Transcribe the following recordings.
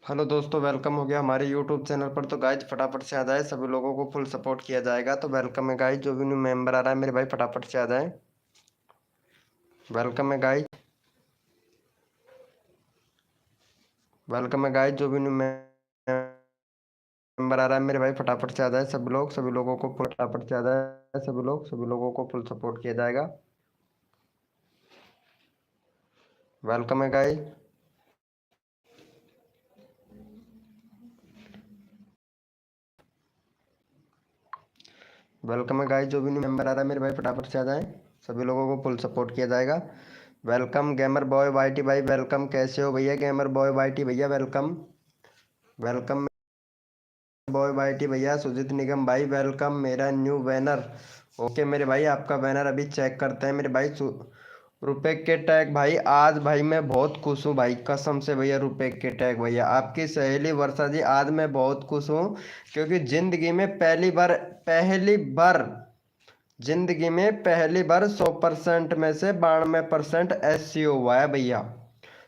Hello दोस्तों, welcome हो गया हमारे यूट्यूब चैनल पर। तो गाइज फटाफट से आ जाए, सभी लोगों को फुल सपोर्ट किया जाएगा। तो वेलकम है गाइज, जो भी न्यू मेंबर आ रहा है मेरे भाई फटाफट से आ जाए। वेलकम है गाइज, वेलकम है गाइज, जो भी न्यू मेंबर आ रहा है मेरे भाई फटाफट से आ जाए। सभी लोगों को फटाफट से आ जाए। सभी लोगों को फुल सपोर्ट किया जाएगा। वेलकम है गाइज, वेलकम है गाइज, जो भी न्यू मेंबर आ रहा है मेरे भाई फटाफट से आ जाए। सभी लोगों को फुल सपोर्ट किया जाएगा। वेलकम गेमर बॉय वाईटी भाई, वेलकम। कैसे हो भैया गेमर बॉय वाईटी भैया? वेलकम, वेलकम बॉय वाईटी भैया। सुजीत निगम भाई वेलकम। मेरा न्यू बैनर, ओके मेरे भाई, आपका बैनर अभी चेक करते हैं मेरे भाई। रुपए के टैग भाई, आज भाई मैं बहुत खुश हूँ भाई, कसम से भैया। रुपए के टैग भैया, आपकी सहेली वर्षा जी, आज मैं बहुत खुश हूँ क्योंकि जिंदगी में पहली बार 100% में से 92% SEO हुआ है भैया।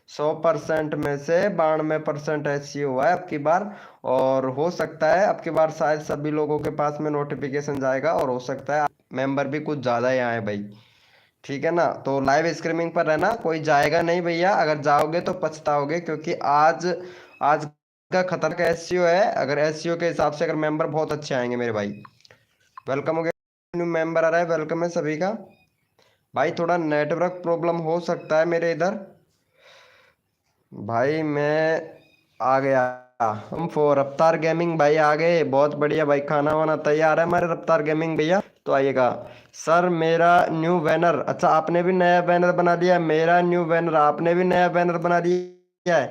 100% में से 92% SEO हुआ है अब की बार। और हो सकता है अब की बार शायद सभी लोगों के पास में नोटिफिकेशन जाएगा, और हो सकता है मेंबर भी कुछ ज़्यादा ही आए भाई। ठीक है ना? तो लाइव स्ट्रीमिंग पर रहना, कोई जाएगा नहीं भैया। अगर जाओगे तो पछताओगे, क्योंकि आज आज का खतरनाक SEO है। अगर SEO के हिसाब से अगर मेंबर बहुत अच्छे आएंगे मेरे भाई। वेलकम हो गया, न्यू मेंबर आ रहा है, वेलकम है सभी का। भाई थोड़ा नेटवर्क प्रॉब्लम हो सकता है मेरे इधर। भाई मैं आ गया। हम फॉर रफ्तार गेमिंग भाई आ गए, बहुत बढ़िया भाई। खाना वाना तैयार है हमारे रफ्तार गेमिंग भैया, तो आइएगा। सर मेरा न्यू बैनर, अच्छा आपने भी नया बैनर बना लिया? मेरा न्यू बैनर, आपने भी नया बैनर बना लिया है?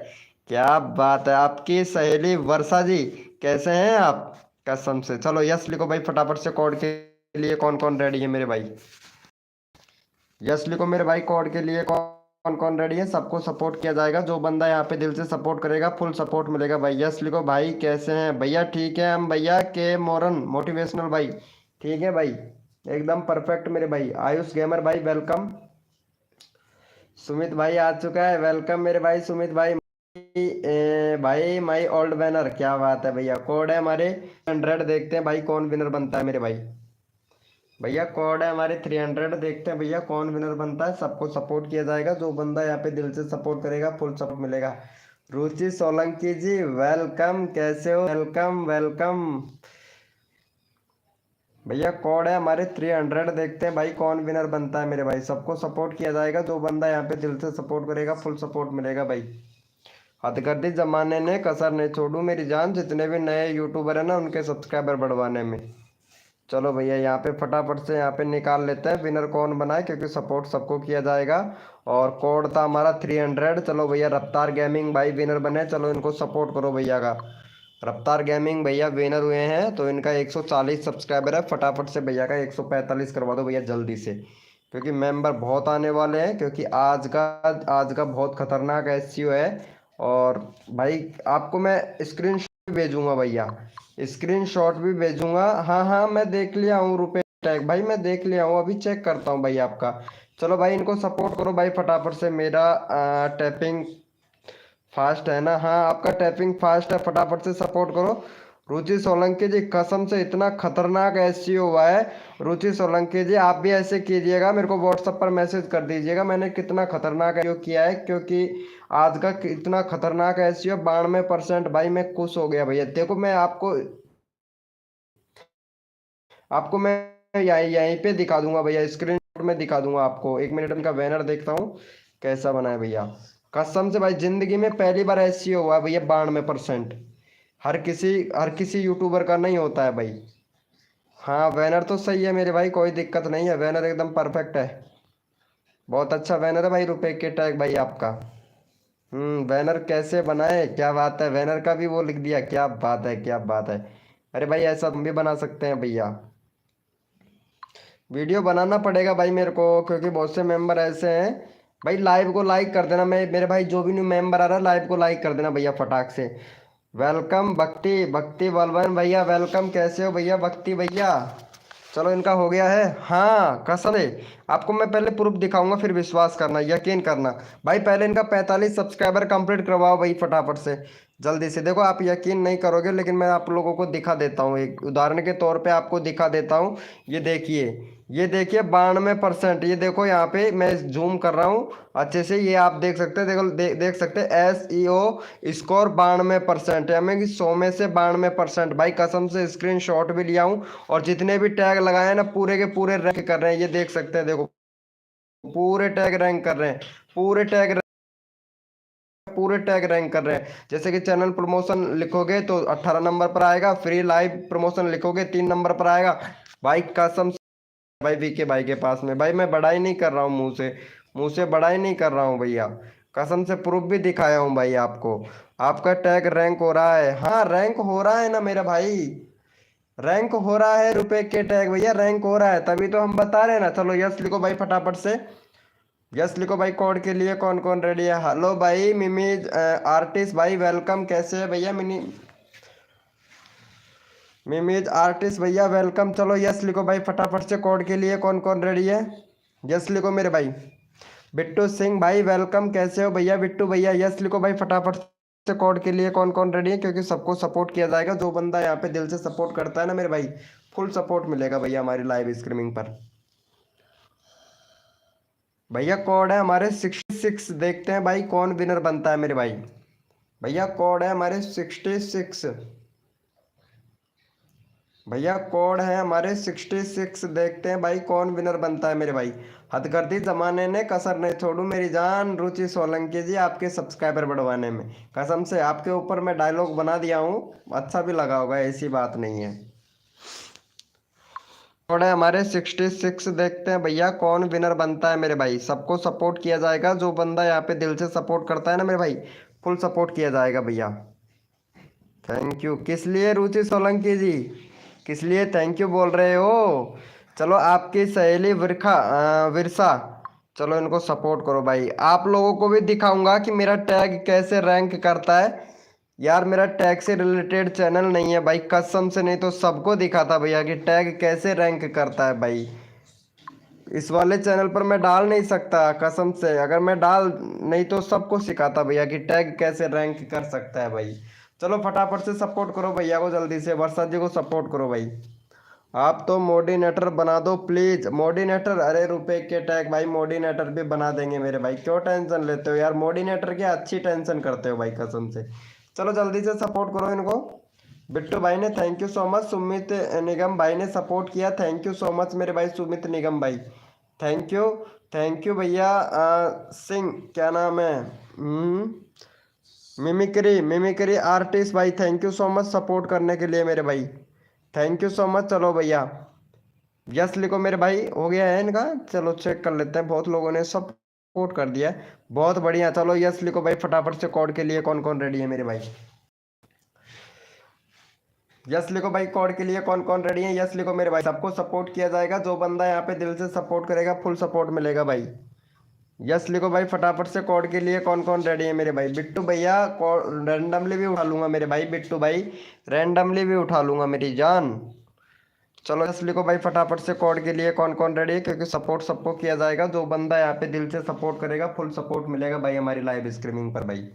क्या बात है। आपकी सहेली वर्षा जी, कैसे हैं आप? कसम से। चलो यस लिखो भाई फटाफट से। कोड के लिए कौन कौन रेडी है मेरे भाई? यस लिखो मेरे भाई, कोड के लिए कौन कौन रेडी है? सबको सपोर्ट किया जाएगा। जो बंदा यहाँ पे दिल से सपोर्ट करेगा फुल सपोर्ट मिलेगा भाई। यस लिखो भाई। कैसे हैं भैया? ठीक है हम भैया। के मोरन मोटिवेशनल भाई, ठीक है भाई, एकदम परफेक्ट मेरे भाई। आयुष गेमर भाई वेलकम। सुमित भाई आ चुका है, वेलकम मेरे भाई सुमित भाई। भाई माई ओल्ड बैनर, क्या बात है भैया। कोड है हमारे 100, देखते हैं भाई कौन विनर बनता है मेरे भाई। भैया कोड है हमारे 300, देखते हैं भैया कौन विनर बनता है। सबको सपोर्ट किया जाएगा। जो बंदा यहाँ पे दिल से सपोर्ट करेगा फुल सपोर्ट मिलेगा। रुचि सोलंकी जी वेलकम, कैसे हो? वेलकम वेलकम भैया। कोड है हमारे 300, देखते हैं भाई कौन विनर बनता है मेरे भाई। सबको सपोर्ट किया जाएगा। जो बंदा यहाँ पे दिल से सपोर्ट करेगा फुल सपोर्ट मिलेगा भाई। हथकड़ी जमाने ने कसर नहीं छोड़ू मेरी जान, जितने भी नए यूट्यूबर है ना उनके सब्सक्राइबर बढ़वाने में। चलो भैया यहाँ पे फटाफट से यहाँ पे निकाल लेते हैं विनर कौन बना है, क्योंकि सपोर्ट सबको किया जाएगा। और कोड था हमारा 300। चलो भैया रफ्तार गेमिंग भाई विनर बने, चलो इनको सपोर्ट करो भैया का। रफ्तार गेमिंग भैया विनर हुए हैं, तो इनका 140 सब्सक्राइबर है। फटाफट से भैया का 145 करवा दो भैया जल्दी से, क्योंकि मेंबर बहुत आने वाले हैं। क्योंकि आज का बहुत खतरनाक SEO है। और भाई आपको मैं स्क्रीन भेजूंगा भैया, स्क्रीनशॉट भी भेजूंगा। हाँ हाँ मैं देख लिया हूँ रुपए टैग भाई, मैं देख लिया हूँ, अभी चेक करता हूँ भाई आपका। चलो भाई इनको सपोर्ट करो भाई फटाफट से। मेरा टैपिंग फास्ट है ना? हाँ आपका टैपिंग फास्ट है, फटाफट से सपोर्ट करो। रुचि सोलंकी जी कसम से इतना खतरनाक SEO हुआ है। रुचि सोलंकी जी आप भी ऐसे कीजिएगा, मेरे को व्हाट्सएप पर मैसेज कर दीजिएगा मैंने कितना खतरनाक SEO किया है। क्योंकि आज का इतना खतरनाक SEO 92% भाई, मैं खुश हो गया भैया। देखो मैं आपको आपको मैं यहीं यहीं पे दिखा दूंगा भैया, स्क्रीनशॉट में दिखा दूंगा आपको। 1 मिनट इनका बैनर देखता हूँ कैसा बना है भैया। कसम से भाई जिंदगी में पहली बार SEO हुआ है भैया 92%। हर किसी यूट्यूबर का नहीं होता है भाई। हाँ बैनर तो सही है मेरे भाई, कोई दिक्कत नहीं है, बैनर एकदम परफेक्ट है। बहुत अच्छा बैनर है भाई, रुपए के टैग भाई आपका। बैनर कैसे बनाए? क्या बात है, बैनर का भी वो लिख दिया, क्या बात है क्या बात है। अरे भाई ऐसा तुम भी बना सकते हैं भैया। वीडियो बनाना पड़ेगा भाई मेरे को, क्योंकि बहुत से मेंबर ऐसे हैं। भाई लाइव को लाइक कर देना, मैं मेरे भाई जो भी न्यू मेंबर आ रहा है लाइव को लाइक कर देना भैया फटाक से। वेलकम भक्ति भक्ति बलवन भैया, वेलकम। कैसे हो भैया भक्ति भैया? चलो इनका हो गया है। हाँ कसम है, आपको मैं पहले प्रूफ दिखाऊंगा फिर विश्वास करना, यकीन करना। भाई पहले इनका 45 सब्सक्राइबर कंप्लीट करवाओ भाई फटाफट से। जल्दी से देखो, आप यकीन नहीं करोगे लेकिन मैं आप लोगों को दिखा देता हूँ, एक उदाहरण के तौर पे आपको दिखा देता हूँ। ये देखिए, ये देखिए 92%। ये देखो यहाँ पे मैं जूम कर रहा हूँ अच्छे से, ये आप देख सकते हैं। देखो देख सकते हैं SEO स्कोर 92% है, हमें 100 में से 92%। भाई कसम से स्क्रीन शॉट भी लिया हूँ, और जितने भी टैग लगाए हैं ना पूरे के पूरे रैंक कर रहे हैं। ये देख सकते हैं, देखो पूरे टैग रैंक कर रहे हैं, पूरे टैग रैंक कर रहे हैं। जैसे कि चैनल प्रमोशन लिखोगे तो 18 नंबर पर आएगा, फ्री लाइव प्रमोशन लिखोगे 3 नंबर पर आएगा। भाई कसम से, भाई वीके भाई के पास में, भाई मैं बड़ाई नहीं कर रहा हूँ मुंह से बड़ाई नहीं कर रहा हूँ भैया, कसम से प्रूफ भी दिखाया हूँ भाई आपको। आपका टैग रैंक हो रहा है, हाँ रैंक हो रहा है ना मेरा भाई, रैंक हो रहा है, रुपए के टैग भैया रैंक हो रहा है, तभी तो हम बता रहे हैं ना। चलो यस लिखो भाई फटाफट से, यस लिखो भाई। कोड के लिए कौन कौन रेडी है? हेलो भाई मिमीज आर्टिस्ट भाई वेलकम, कैसे है भैया? मिमीज आर्टिस्ट भैया वेलकम। चलो यस लिखो भाई फटाफट से, कोड के लिए कौन कौन रेडी है? यस लिखो मेरे भाई। बिट्टू सिंह भाई वेलकम, कैसे हो भैया? बिट्टू भैया यस लिखो भाई फटाफट से, कोड के लिए कौन कौन रेडी है? क्योंकि सबको सपोर्ट किया जाएगा, जो बंदा यहाँ पे दिल से सपोर्ट करता है ना मेरे भाई, फुल सपोर्ट मिलेगा भैया हमारी लाइव स्ट्रीमिंग पर। भैया कोड है हमारे 66, देखते हैं भाई कौन विनर बनता है मेरे भाई। भैया कोड है हमारे 66, भैया कोड है हमारे 66, देखते हैं भाई कौन विनर बनता है मेरे भाई। हथकरदी जमाने ने कसर नहीं छोड़ू मेरी जान, रुचि सोलंकी जी आपके सब्सक्राइबर बढ़वाने में। कसम से आपके ऊपर मैं डायलॉग बना दिया हूँ, अच्छा भी लगा होगा, ऐसी बात नहीं है। कोड है हमारे 66, देखते हैं भैया कौन विनर बनता है मेरे भाई। सबको सपोर्ट किया जाएगा, जो बंदा यहाँ पे दिल से सपोर्ट करता है ना मेरे भाई, फुल सपोर्ट किया जाएगा भैया। थैंक यू किस लिए रुचि सोलंकी जी, किस लिए थैंक यू बोल रहे हो? चलो आपकी सहेली विरसा, चलो इनको सपोर्ट करो भाई। आप लोगों को भी दिखाऊंगा कि मेरा टैग कैसे रैंक करता है। यार मेरा टैग से रिलेटेड चैनल नहीं है भाई, कसम से, नहीं तो सबको दिखाता भैया कि टैग कैसे रैंक करता है भाई। इस वाले चैनल पर मैं डाल नहीं सकता, कसम से, अगर मैं डाल नहीं तो सबको सिखाता भैया कि टैग कैसे रैंक कर सकता है भाई। चलो फटाफट से सपोर्ट करो भैया को, जल्दी से वर्षा जी को सपोर्ट करो भाई। आप तो मोडिनेटर बना दो प्लीज, मोडिनेटर, अरे रुपए के टैग भाई, मोडिनेटर भी बना देंगे मेरे भाई, क्यों टेंशन लेते हो यार? मोडिनेटर की अच्छी टेंशन करते हो भाई कसम से। चलो जल्दी से सपोर्ट करो इनको। बिट्टू भाई ने thank you so much, Sumit Nigam भाई ने सपोर्ट किया, थैंक यू सो मच मेरे भाई सुमित निगम भाई, थैंक यू। थैंक यू भैया। सिंह क्या नाम है? मिमिक्री मिमिक्री आर्टिस्ट भाई, thank you so much support करने के लिए मेरे भाई, थैंक यू सो मच। चलो भैया यस लिखो मेरे भाई, हो गया है इनका, चलो चेक कर लेते हैं, बहुत लोगों ने सपोर्ट कर दिया है, बहुत बढ़िया। चलो यस लिखो भाई फटाफट से, कोड के लिए कौन कौन रेडी है मेरे भाई? यस लिखो भाई, कोड के लिए कौन कौन रेडी है? यस लिखो मेरे भाई। सबको सपोर्ट किया जाएगा, जो बंदा यहाँ पे दिल से सपोर्ट करेगा फुल सपोर्ट मिलेगा भाई। यस लिखो भाई फटाफट से, कोड के लिए कौन कौन रेडी है मेरे भाई? बिट्टू भैया रैंडमली भी उठा लूंगा मेरे भाई, बिट्टू भाई रैंडमली भी उठा लूंगा मेरी जान। चलो यस लिखो भाई फटाफट से, कोड के लिए कौन कौन रेडी है? क्योंकि सपोर्ट सबको किया जाएगा, जो बंदा यहाँ पे दिल से सपोर्ट करेगा फुल सपोर्ट मिलेगा भाई हमारी लाइव स्ट्रीमिंग पर भाई।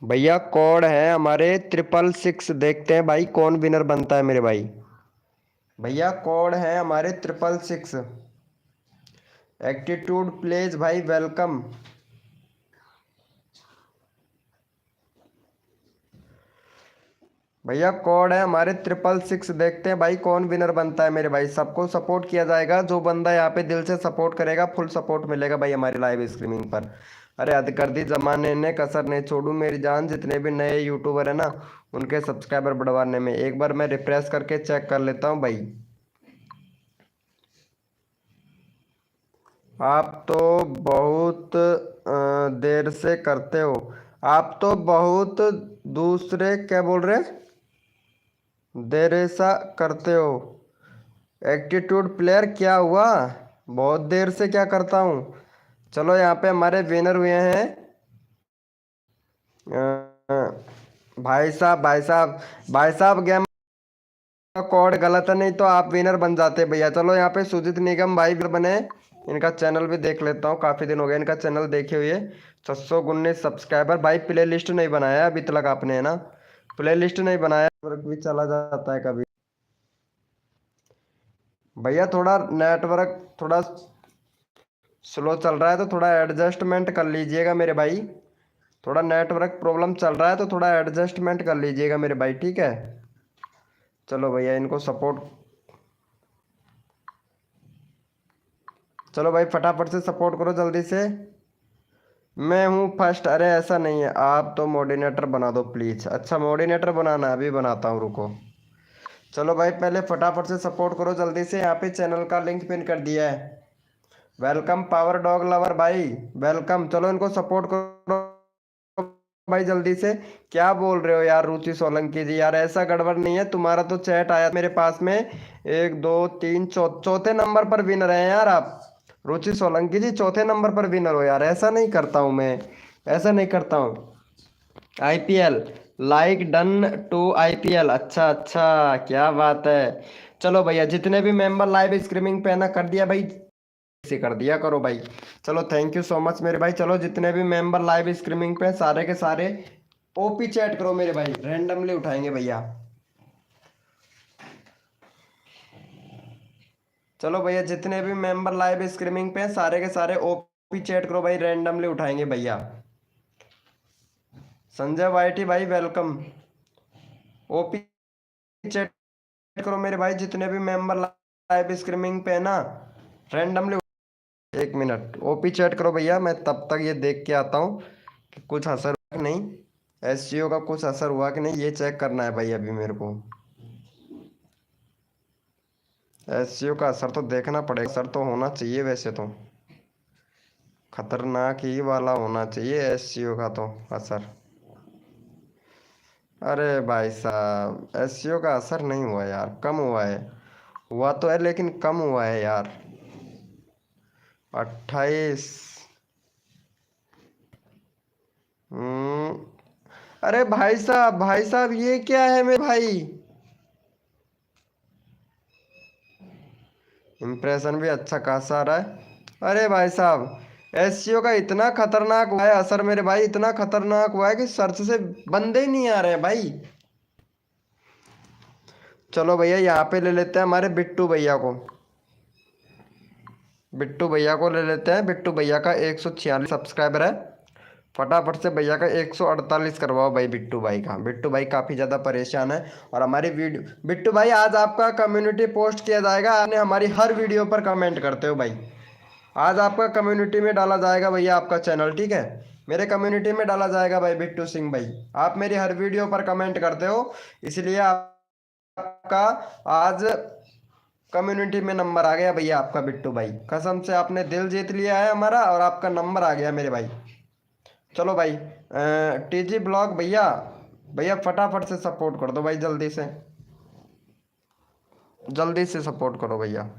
भैया कोड है हमारे 666, देखते हैं भाई कौन विनर बनता है मेरे भाई। भैया कोड है हमारे 666, एटीट्यूड प्लेज भाई वेलकम। भैया कोड है हमारे 666, देखते हैं भाई कौन विनर बनता है मेरे भाई। सबको सपोर्ट किया जाएगा, जो बंदा यहाँ पे दिल से सपोर्ट करेगा फुल सपोर्ट मिलेगा भाई हमारी लाइव स्ट्रीमिंग पर। अरे हद कर दी जमाने ने, कसर नहीं छोड़ू मेरी जान, जितने भी नए यूट्यूबर है ना उनके सब्सक्राइबर बढ़वाने में। एक बार मैं रिफ्रेश करके चेक कर लेता हूँ भाई। आप तो बहुत देर से करते हो, आप तो बहुत दूसरे क्या बोल रहे, देर सा करते हो। एटीट्यूड प्लेयर क्या हुआ, बहुत देर से क्या करता हूँ? चलो यहाँ पे हमारे विनर हुए हैं भाई साहब, भाई साहब, भाई साहब गेम का कोड गलत है, नहीं तो आप विनर बन जाते भैया। चलो यहाँ पे सुजीत निगम भाई विनर बने, इनका चैनल भी देख लेता हूँ, काफ़ी दिन हो गए इनका चैनल देखे हुए। 619 सब्सक्राइबर। भाई प्ले लिस्ट नहीं बनाया अभी तक आपने, है ना? प्ले लिस्ट नहीं बनाया, नेटवर्क भी चला जाता है कभी। भैया थोड़ा नेटवर्क थोड़ा स्लो चल रहा है तो थोड़ा एडजस्टमेंट कर लीजिएगा मेरे भाई। थोड़ा नेटवर्क प्रॉब्लम चल रहा है तो थोड़ा एडजस्टमेंट कर लीजिएगा मेरे भाई, ठीक है? चलो भैया इनको सपोर्ट, चलो भाई फटाफट से सपोर्ट करो जल्दी से। मैं हूँ फर्स्ट। अरे ऐसा नहीं है, आप तो मोडिनेटर बना दो प्लीज़। अच्छा मोडिनेटर बनाना है, अभी बनाता हूँ रुको। चलो भाई पहले फटाफट से सपोर्ट करो जल्दी से, यहाँ पे चैनल का लिंक पिन कर दिया है। वेलकम पावर डॉग लवर भाई, वेलकम। चलो इनको सपोर्ट करो भाई जल्दी से। क्या बोल रहे हो यार रुचि सोलंकी जी? यार ऐसा गड़बड़ नहीं है, तुम्हारा तो चैट आया मेरे पास में। एक दो तीन चौथे नंबर पर विनर है यार आप। रुचि सोलंकी जी चौथे नंबर पर विनर हो यार। ऐसा नहीं करता हूँ मैं, ऐसा नहीं करता हूँ। IPL, like done to IPL. अच्छा अच्छा, क्या बात है। चलो भैया जितने भी मेंबर लाइव स्ट्रीमिंग पे है ना, कर दिया भाई, से कर दिया करो भाई। चलो थैंक यू सो मच मेरे भाई। चलो जितने भी मेंबर लाइव स्ट्रीमिंग पे सारे के सारे ओपी चैट करो मेरे भाई, रैंडमली उठाएंगे भैया। चलो भैया जितने भी मेंबर लाइव स्ट्रीमिंग पे सारे के सारे ओपी चैट करो भाई, रैंडमली उठाएंगे भैया। संजय वाईटी भाई वेलकम। ओपी चैट करो मेरे भाई जितने भी मेंबर लाइव स्ट्रीमिंग पे है ना, रैंडमली। एक मिनट ओपी चैट करो भैया, मैं तब तक ये देख के आता हूँ कि कुछ असर हुआ कि नहीं, एसजीओ का कुछ असर हुआ कि नहीं, ये चेक करना है भाई अभी मेरे को। एसजीओ का असर तो देखना पड़ेगा, असर तो होना चाहिए वैसे तो, खतरनाक ही वाला होना चाहिए एसजीओ का तो असर। अरे भाई साहब एसजीओ का असर नहीं हुआ यार, कम हुआ है। हुआ तो है लेकिन कम हुआ है यार। 28। हम्म। अरे भाई साहब ये क्या है मेरे भाई? इम्प्रेशन भी अच्छा खासा आ रहा है। अरे भाई साहब एससीओ का इतना खतरनाक हुआ है असर मेरे भाई, इतना खतरनाक हुआ है कि सर्च से बंदे ही नहीं आ रहे हैं भाई। चलो भैया यहाँ पे ले लेते हैं हमारे बिट्टू भैया को। बिट्टू भैया को ले लेते हैं। बिट्टू भैया का 146 सब्सक्राइबर है। फटाफट से भैया का 148 करवाओ भाई बिट्टू भाई का। बिट्टू भाई काफ़ी ज़्यादा परेशान है। और हमारी वीडियो, बिट्टू भाई आज आपका कम्युनिटी पोस्ट किया जाएगा, आपने हमारी हर वीडियो पर कमेंट करते हो भाई। आज आपका कम्युनिटी में डाला जाएगा भैया आपका चैनल, ठीक है? मेरे कम्युनिटी में डाला जाएगा भाई बिट्टू सिंह भाई। आप मेरी हर वीडियो पर कमेंट करते हो, इसलिए आपका आज कम्युनिटी में नंबर आ गया भैया आपका। बिट्टू भाई कसम से आपने दिल जीत लिया है हमारा, और आपका नंबर आ गया मेरे भाई। चलो भाई टीजी ब्लॉग भैया, भैया फटाफट से सपोर्ट कर दो भाई, जल्दी से, जल्दी से सपोर्ट करो भैया।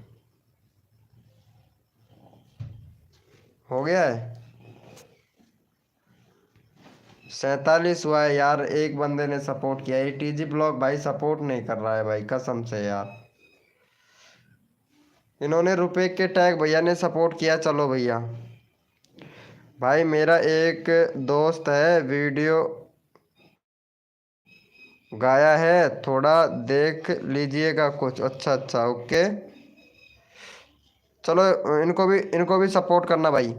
हो गया है 47 हुआ है यार, एक बंदे ने सपोर्ट किया है। टीजी ब्लॉग भाई सपोर्ट नहीं कर रहा है भाई कसम से यार। इन्होंने रुपए के टैग भैया ने सपोर्ट किया। चलो भैया भाई मेरा एक दोस्त है वीडियो गाया है, थोड़ा देख लीजिएगा कुछ। अच्छा अच्छा ओके। चलो इनको भी सपोर्ट करना भाई।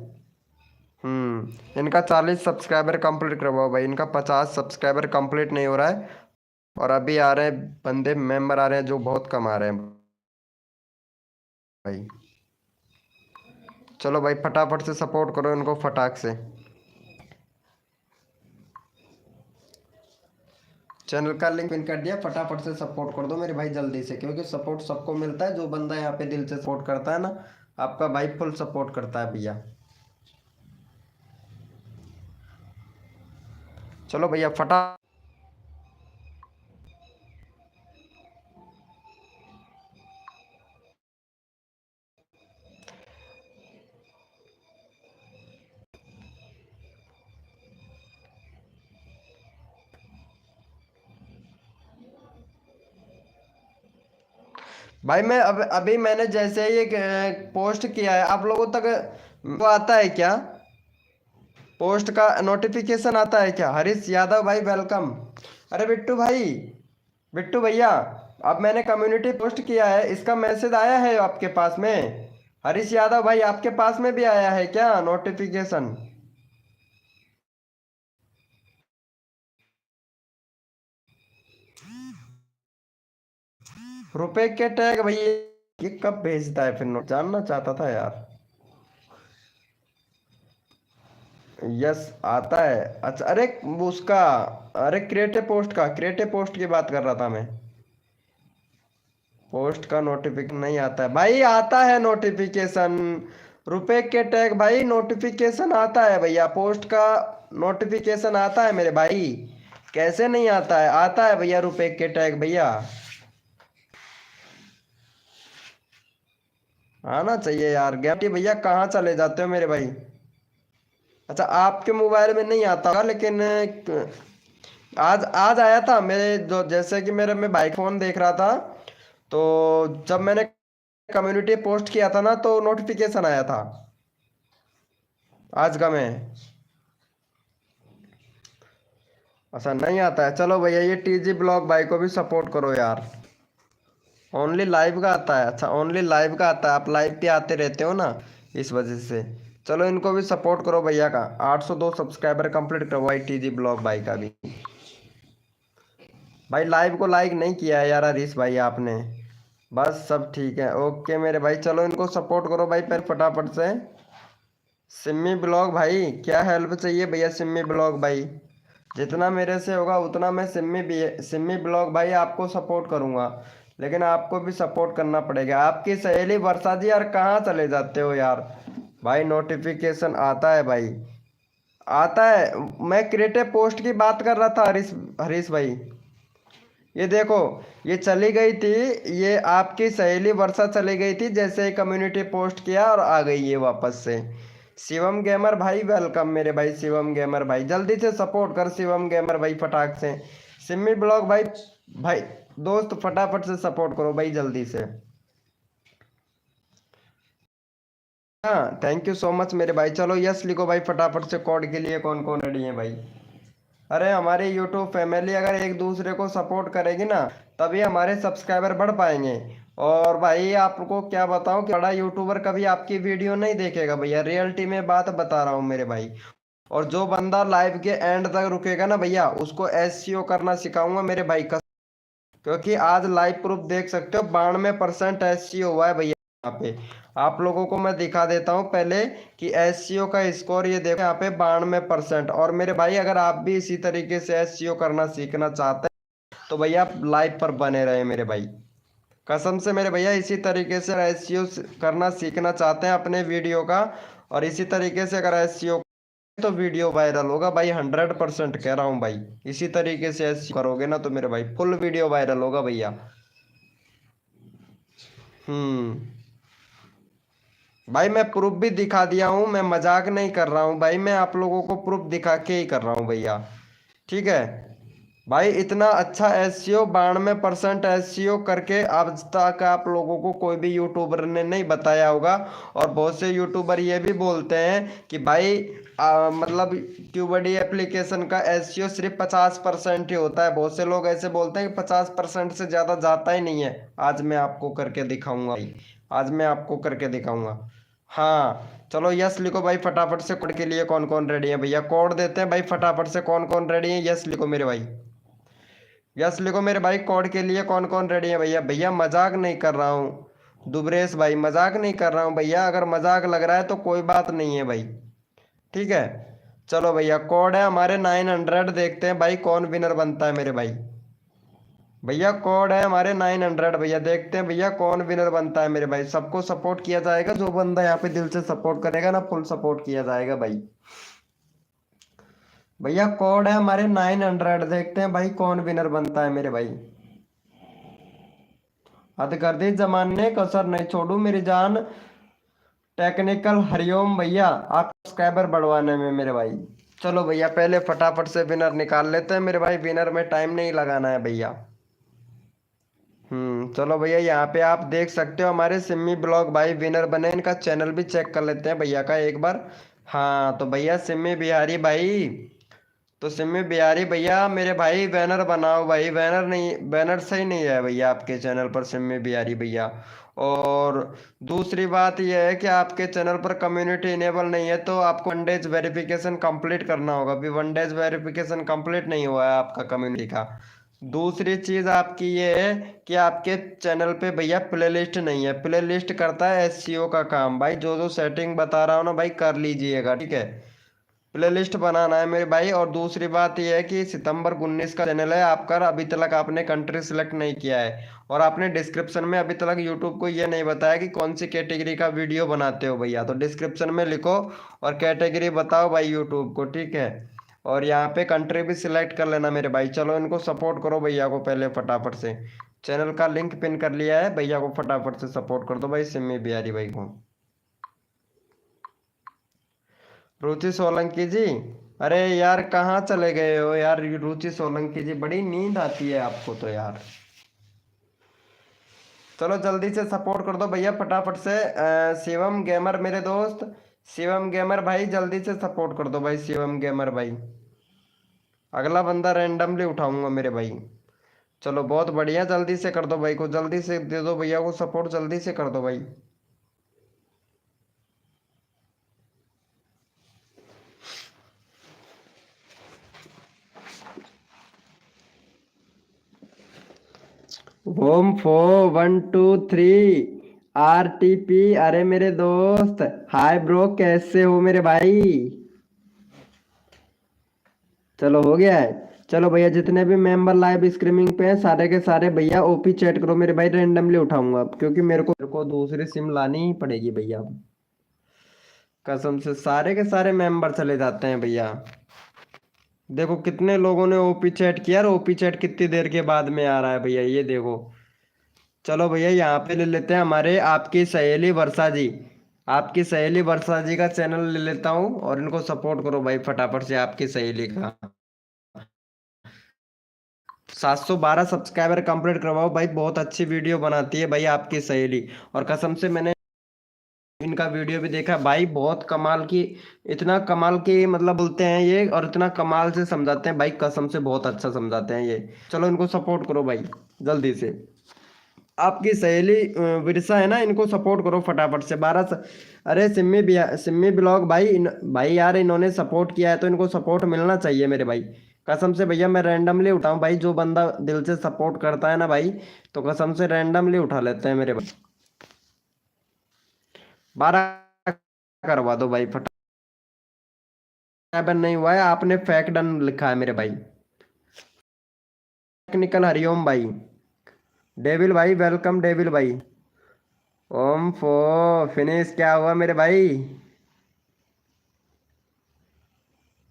इनका 40 सब्सक्राइबर कंप्लीट करवाओ भाई, इनका 50 सब्सक्राइबर कंप्लीट नहीं हो रहा है। और अभी आ रहे हैं बंदे, मेंबर आ रहे हैं जो बहुत कम आ रहे हैं भाई। चलो भाई फटाफट से सपोर्ट करो इनको फटाक से। चैनल का लिंक पिन कर दिया, फटाफट से सपोर्ट कर दो मेरे भाई जल्दी से, क्योंकि सपोर्ट सबको मिलता है। जो बंदा यहाँ पे दिल से सपोर्ट करता है ना, आपका भाई फुल सपोर्ट करता है भैया। चलो भैया फटा भाई मैं अब अभी मैंने जैसे ही एक पोस्ट किया है, आप लोगों तक वो आता है क्या? पोस्ट का नोटिफिकेशन आता है क्या? हरीश यादव भाई वेलकम। अरे बिट्टू भाई, बिट्टू भैया, अब मैंने कम्युनिटी पोस्ट किया है, इसका मैसेज आया है आपके पास में? हरीश यादव भाई, आपके पास में भी आया है क्या नोटिफिकेशन? रुपए के टैग भैया, ये कब भेजता है फिर नोट, जानना चाहता था यार। यस आता है। अच्छा, अरे उसका, अरे क्रिएटिव पोस्ट का, क्रिएटिव पोस्ट की बात कर रहा था मैं। पोस्ट का नोटिफिकेशन नहीं आता है भाई, आता है नोटिफिकेशन। रुपए के टैग भाई, नोटिफिकेशन आता है भैया, पोस्ट का नोटिफिकेशन आता है मेरे भाई। कैसे नहीं आता है? आता है भैया रुपए के टैग भैया, आना चाहिए यार। गैप्टी भैया कहाँ चले जाते हो मेरे भाई? अच्छा, आपके मोबाइल में नहीं आता होगा, लेकिन आज आज आया था मेरे, जो जैसे कि मेरे मैं बाइक फोन देख रहा था, तो जब मैंने कम्युनिटी पोस्ट किया था ना, तो नोटिफिकेशन आया था आज का मैं। अच्छा नहीं आता है, चलो भैया ये टीजी ब्लॉग भाई को भी सपोर्ट करो यार। ओनली लाइव का आता है? अच्छा ओनली लाइव का आता है, आप लाइव पे आते रहते हो ना, इस वजह से। चलो इनको भी सपोर्ट करो भैया का, 802 सब्सक्राइबर कंप्लीट करो भाई टीजी ब्लॉग भाई का भी। भाई लाइव को लाइक नहीं किया है यार हरीश भाई आपने। बस सब ठीक है, ओके मेरे भाई, चलो इनको सपोर्ट करो भाई पर फटाफट से। सिम्मी ब्लॉग भाई, क्या हेल्प चाहिए भैया सिम्मी ब्लॉग भाई? जितना मेरे से होगा उतना मैं सिम्मी ब्लॉग भाई आपको सपोर्ट करूंगा, लेकिन आपको भी सपोर्ट करना पड़ेगा। आपकी सहेली वर्षा जी यार, कहाँ चले जाते हो यार? भाई नोटिफिकेशन आता है भाई, आता है। मैं क्रिएटिव पोस्ट की बात कर रहा था हरीश, हरीश भाई। ये देखो, ये चली गई थी, ये आपकी सहेली वर्षा चली गई थी, जैसे ही कम्युनिटी पोस्ट किया और आ गई ये वापस से। शिवम गेमर भाई वेलकम मेरे भाई, शिवम गेमर भाई जल्दी से सपोर्ट कर शिवम गेमर भाई फटाक से। सिम्मी ब्लॉग भाई, भाई दोस्त फटाफट से सपोर्ट करो भाई जल्दी से। हाँ थैंक यू सो मच मेरे भाई, चलो यस लिखो भाई फटाफट से। कोड के लिए कौन कौन रेडी है भाई? अरे हमारी यूट्यूब फैमिली अगर एक दूसरे को सपोर्ट करेगी ना, तभी हमारे सब्सक्राइबर बढ़ पाएंगे। और भाई आपको क्या बताऊं कि बड़ा यूट्यूबर कभी आपकी वीडियो नहीं देखेगा भैया, रियलिटी में बात बता रहा हूँ मेरे भाई। और जो बंदा लाइव के एंड तक रुकेगा ना भैया, उसको एसईओ करना सिखाऊंगा मेरे भाई का। क्योंकि आज लाइव प्रूफ देख सकते हो, 92% एसईओ हुआ है भैया यहाँ पे। आप लोगों को मैं दिखा देता हूँ पहले कि एसईओ का स्कोर, ये देखो यहाँ पे 92%। और मेरे भाई अगर आप भी इसी तरीके से एसईओ करना सीखना चाहते हैं, तो भैया आप लाइव पर बने रहे मेरे भाई, कसम से मेरे भैया। इसी तरीके से एसईओ करना सीखना चाहते हैं अपने वीडियो का, और इसी तरीके से अगर एसईओ तो वीडियो वायरल होगा भाई, 100% कह रहा हूँ भाई। इसी तरीके से एसईओ करोगे ना तो मेरे भाई फुल वीडियो वायरल होगा भैया। हम्म। भाई मैं प्रूफ भी दिखा दिया हूँ, मैं मजाक नहीं कर रहा हूँ भाई, मैं आप लोगों को प्रूफ दिखा के ही कर रहा हूँ भैया, ठीक है। भाई इतना अच्छा एसईओ, 92% एसईओ करके अब तक आप लोगों को कोई भी यूट्यूबर ने नहीं बताया होगा। और बहुत से यूट्यूबर ये भी बोलते हैं कि भाई मतलब ट्यूबडी एप्लीकेशन का एसईओ सिर्फ 50% ही होता है। बहुत से लोग ऐसे बोलते हैं कि 50% से ज़्यादा जाता ही नहीं है। आज मैं आपको करके दिखाऊंगा भाई, आज मैं आपको करके दिखाऊंगा। हाँ चलो यस लिखो भाई फटाफट से। कोड के लिए कौन कौन रेडी है भैया? कोड देते हैं भाई फटाफट से, कौन कौन रेडी है यस लिखो मेरे भाई। यस लिखो मेरे भाई, कोड के लिए कौन कौन रेडी है भैया? भैया मजाक नहीं कर रहा हूँ दुबरेश भाई, मजाक नहीं कर रहा हूँ भैया, अगर मजाक लग रहा है तो कोई बात नहीं है भाई, ठीक है। चलो भैया कोड है हमारे 900, देखते हैं भाई कौन विनर बनता है मेरे भाई। भैया कोड है हमारे 900 भैया, देखते हैं भैया कौन विनर बनता है मेरे भाई। सबको सपोर्ट किया जाएगा, जो बंदा यहाँ पे दिल से सपोर्ट करेगा ना, फुल सपोर्ट किया जाएगा भाई। भैया कोड है हमारे 900, देखते हैं भाई कौन विनर बनता है मेरे भाई। हद कर दी जमाने, कसर नहीं छोड़ू मेरी जान। टेक्निकल हरिओम भैया, आप सब्सक्राइबर बढ़वाने में मेरे भाई। चलो भैया पहले फटाफट से विनर निकाल लेते हैं मेरे भाई, विनर में टाइम नहीं लगाना है भैया। चलो भैया यहाँ पे आप देख सकते हो हमारे सिम्मी ब्लॉग भाई विनर बने। इनका चैनल भी चेक कर लेते हैं भैया का एक बार। हाँ तो भैया सिम्मी बिहारी भाई, तो सिम्मी बिहारी भैया मेरे भाई बैनर बनाओ भाई। बैनर नहीं, बैनर सही नहीं है भैया आपके चैनल पर सिम्मी बिहारी भैया। और दूसरी बात यह है कि आपके चैनल पर कम्युनिटी इनेबल नहीं है, तो आपको 1 डेज वेरिफिकेशन कंप्लीट करना होगा। अभी 1 डेज वेरिफिकेशन कंप्लीट नहीं हुआ है आपका कम्युनिटी का। दूसरी चीज आपकी ये है कि आपके चैनल पे भैया प्लेलिस्ट नहीं है। प्लेलिस्ट करता है एससीओ का काम भाई। जो जो सेटिंग बता रहा हूँ ना भाई कर लीजिएगा, ठीक है। प्लेलिस्ट बनाना है मेरे भाई। और दूसरी बात यह है कि सितंबर 19 का चैनल है आपका, अभी तक आपने कंट्री सिलेक्ट नहीं किया है। और आपने डिस्क्रिप्शन में अभी तक यूट्यूब को ये नहीं बताया कि कौन सी कैटेगरी का वीडियो बनाते हो भैया। तो डिस्क्रिप्शन में लिखो और कैटेगरी बताओ भाई यूट्यूब को, ठीक है। और यहाँ पे कंट्री भी सिलेक्ट कर लेना मेरे भाई। चलो इनको सपोर्ट करो भैया को पहले फटाफट से। चैनल का लिंक पिन कर लिया है, भैया को फटाफट से सपोर्ट कर दो भाई, सिम्मी बिहारी भाई को। रुचि सोलंकी जी, अरे यार कहाँ चले गए हो यार रुचि सोलंकी जी, बड़ी नींद आती है आपको तो यार। चलो जल्दी से सपोर्ट कर दो भैया फटाफट से। शिवम गेमर मेरे दोस्त, शिवम गेमर भाई जल्दी से सपोर्ट कर दो भाई, शिवम गेमर भाई। अगला बंदा रैंडमली उठाऊंगा मेरे भाई। चलो बहुत बढ़िया, जल्दी से कर दो भाई को, जल्दी से दे दो भैया को सपोर्ट, जल्दी से कर दो भाई। Home 4 1 2 3 RTP। अरे मेरे दोस्त, हाय ब्रो, कैसे हो मेरे भाई। चलो हो गया है। चलो भैया जितने भी मेंबर लाइव स्ट्रीमिंग पे हैं सारे के सारे भैया ओपी चैट करो मेरे भाई। रैंडमली उठाऊंगा अब, क्योंकि मेरे को दूसरी सिम लानी ही पड़ेगी भैया अब। कसम से सारे के सारे मेंबर चले जाते हैं भैया। देखो कितने लोगों ने ओपी चैट किया, और ओपी चैट कितनी देर के बाद में आ रहा है भैया, ये देखो। चलो भैया यहाँ पे ले लेते हैं हमारे आपकी सहेली वर्षा जी। आपकी सहेली वर्षा जी का चैनल ले लेता हूँ, और इनको सपोर्ट करो भाई फटाफट से, आपकी सहेली का 712 सब्सक्राइबर कंप्लीट करवाओ भाई। बहुत अच्छी वीडियो बनाती है भाई आपकी सहेली। और कसम से मैंने इनका वीडियो भी देखा भाई, बहुत कमाल की, इतना कमाल की मतलब बोलते हैं ये, और इतना कमाल से समझाते हैं भाई, कसम से बहुत अच्छा समझाते हैं ये। चलो इनको सपोर्ट करो भाई जल्दी से। आपकी सहेली विरसा है ना, इनको सपोर्ट करो फटाफट से। अरे सिम्मी ब्लॉग भाई भाई यार इन्होंने सपोर्ट किया है तो इनको सपोर्ट मिलना चाहिए मेरे भाई। कसम से भैया मैं रैंडमली उठाऊं भाई, जो बंदा दिल से सपोर्ट करता है ना भाई, तो कसम से रैंडमली उठा लेते हैं मेरे भाई। 12 करवा दो भाई फटाफट। नहीं हुआ है, आपने फेक डन लिखा है मेरे भाई। टेक्निकल हरिओम भाई, डेविल भाई वेलकम डेविल भाई। ओम फो फिनिश क्या हुआ मेरे भाई।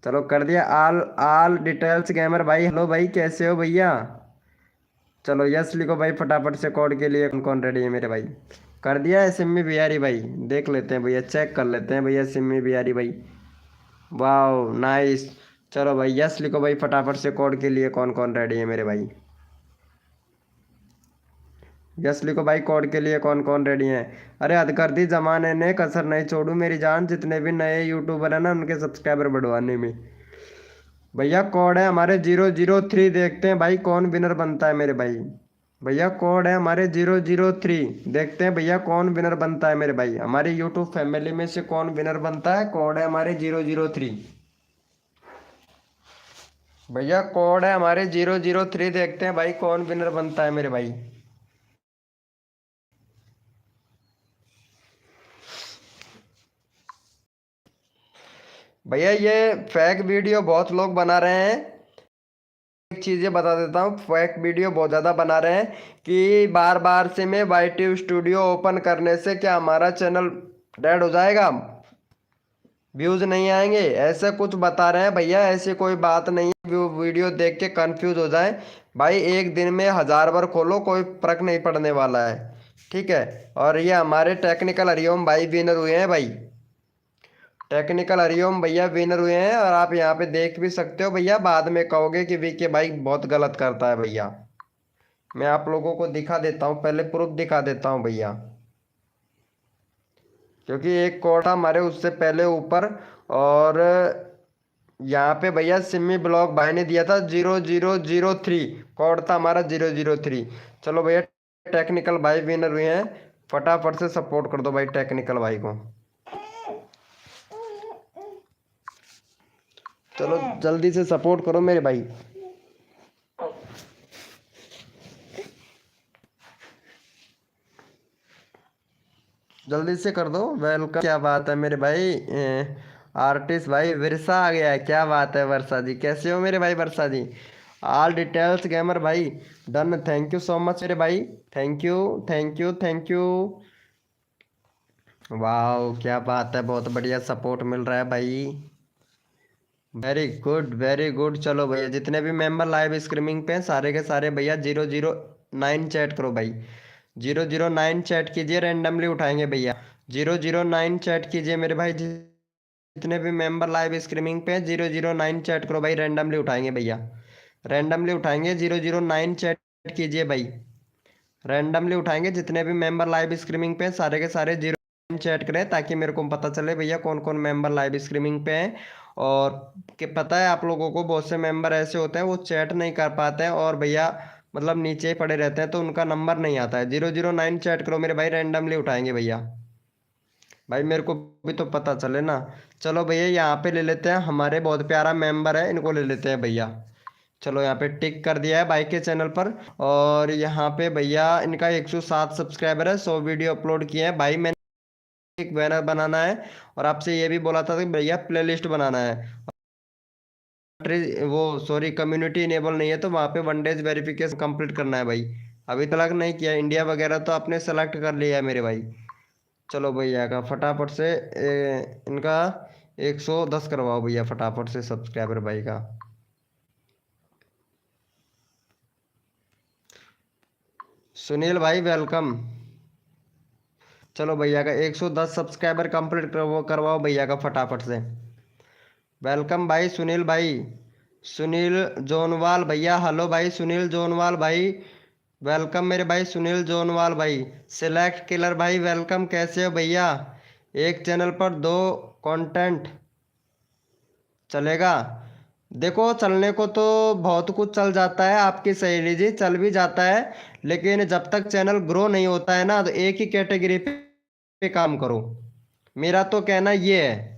चलो कर दिया। ऑल ऑल डिटेल्स गेमर भाई, हेलो भाई कैसे हो भैया। चलो यस लिखो भाई फटाफट से, कोड के लिए कौन कौन रेडी है मेरे भाई। कर दिया है सिम्मी बिहारी भाई, देख लेते हैं भैया, चेक कर लेते हैं भैया सिम्मी बिहारी भाई। वाह नाइस। चलो भाई यस लिखो भाई फटाफट से, कोड के लिए कौन कौन रेडी है मेरे भाई। यस लिखो भाई, कोड के लिए कौन कौन रेडी है। अरे हद कर दी जमाने ने, कसर नहीं छोड़ू मेरी जान। जितने भी नए यूट्यूबर है ना उनके सब्सक्राइबर बढ़वाने में। भैया कोड है हमारे 003, देखते हैं भाई कौन विनर बनता है मेरे भाई। भैया कोड है हमारे 003, देखते हैं भैया कौन विनर बनता है मेरे भाई। हमारी यूट्यूब फैमिली में से कौन विनर बनता है। कोड है हमारे 003। भैया कोड है हमारे 003, देखते हैं भाई कौन विनर बनता है मेरे भाई। भैया ये फेक वीडियो बहुत लोग बना रहे हैं। एक चीज़ ये बता देता हूँ, फेक वीडियो बहुत ज़्यादा बना रहे हैं कि बार बार से मैं वाई टी स्टूडियो ओपन करने से क्या हमारा चैनल डेड हो जाएगा, व्यूज़ नहीं आएंगे, ऐसा कुछ बता रहे हैं भैया। ऐसी कोई बात नहीं है, वीडियो देख के कंफ्यूज हो जाए भाई। एक दिन में 1000 बार खोलो, कोई फर्क नहीं पड़ने वाला है, ठीक है। और ये हमारे टेक्निकल हरिओम भाई विनर हुए हैं भाई। टेक्निकल हरिओम भैया विनर हुए हैं, और आप यहाँ पे देख भी सकते हो भैया। बाद में कहोगे कि वीके भाई बहुत गलत करता है भैया। मैं आप लोगों को दिखा देता हूँ, पहले प्रूफ दिखा देता हूँ भैया, क्योंकि एक कोड था हमारे उससे पहले ऊपर। और यहाँ पे भैया सिमी ब्लॉक भाई ने दिया था 0003, कोड था हमारा 003। चलो भैया टेक्निकल भाई विनर हुए हैं, फटाफट से सपोर्ट कर दो भाई टेक्निकल भाई को। चलो जल्दी से सपोर्ट करो मेरे भाई। जल्दी से कर दो वेलकम। क्या बात है मेरे भाई, आर्टिस्ट भाई वर्षा आ गया है, क्या बात है वर्षा जी, कैसे हो मेरे भाई वर्षा जी। ऑल डिटेल्स गेमर भाई done, thank you so much मेरे भाई, thank you thank you thank you. वाह क्या बात है, बहुत बढ़िया सपोर्ट मिल रहा है भाई, वेरी गुड वेरी गुड। चलो भैया जितने भी मेंबर लाइव स्ट्रीमिंग पे हैं सारे के सारे भैया 009 चैट करो भाई, 009 चैट कीजिए, रैंडमली उठाएंगे भैया। 009 चैट कीजिए मेरे भाई, जितने भी मेंबर लाइव स्ट्रीमिंग पे हैं 009 चैट करो भाई, रैंडमली उठाएंगे भैया, रैंडमली उठाएंगे। 009 चैट कीजिए भाई, रैंडमली उठाएंगे। जितने भी मेंबर लाइव स्ट्रीमिंग पे हैं सारे के सारे 0 चैट करें, ताकि मेरे को पता चले भैया कौन कौन मेंबर लाइव स्ट्रीमिंग पे हैं। और कि पता है आप लोगों को बहुत से मेंबर ऐसे होते हैं वो चैट नहीं कर पाते हैं, और भैया मतलब नीचे ही पड़े रहते हैं तो उनका नंबर नहीं आता है। 009 चैट करो मेरे भाई, रैंडमली उठाएंगे भैया, भाई मेरे को भी तो पता चले ना। चलो भैया यहाँ पे ले लेते हैं, हमारे बहुत प्यारा मेंबर है, इनको ले लेते हैं भैया। चलो यहाँ पे टिक कर दिया है भाई के चैनल पर। और यहाँ पे भैया इनका 107 सब्सक्राइबर है, 100 वीडियो अपलोड किए हैं भाई। मैंने एक बैनर बनाना है, और आपसे ये भी बोला था कि भैया प्लेलिस्ट बनाना है। वो सॉरी कम्युनिटी इनेबल नहीं है, तो वहाँ पे 1 डेज वेरिफिकेशन कंप्लीट करना है भाई। अभी तक नहीं किया, इंडिया वगैरह तो आपने सेलेक्ट कर लिया है मेरे भाई। चलो भैया का फटाफट से इनका 110 करवाओ भैया फटाफट से सब्सक्राइबर भाई का। सुनील भाई वेलकम। चलो भैया का 110 सब्सक्राइबर कंप्लीट करवाओ भैया का फटाफट से। वेलकम भाई सुनील भाई, सुनील जोनवाल भैया, हेलो भाई सुनील जोनवाल भाई, वेलकम मेरे भाई सुनील जोनवाल भाई। सिलेक्ट किलर भाई वेलकम, कैसे हो भैया। एक चैनल पर 2 कंटेंट चलेगा। देखो चलने को तो बहुत कुछ चल जाता है आपकी सहेली जी, चल भी जाता है, लेकिन जब तक चैनल ग्रो नहीं होता है ना तो एक ही कैटेगरी पे काम करो, मेरा तो कहना ये है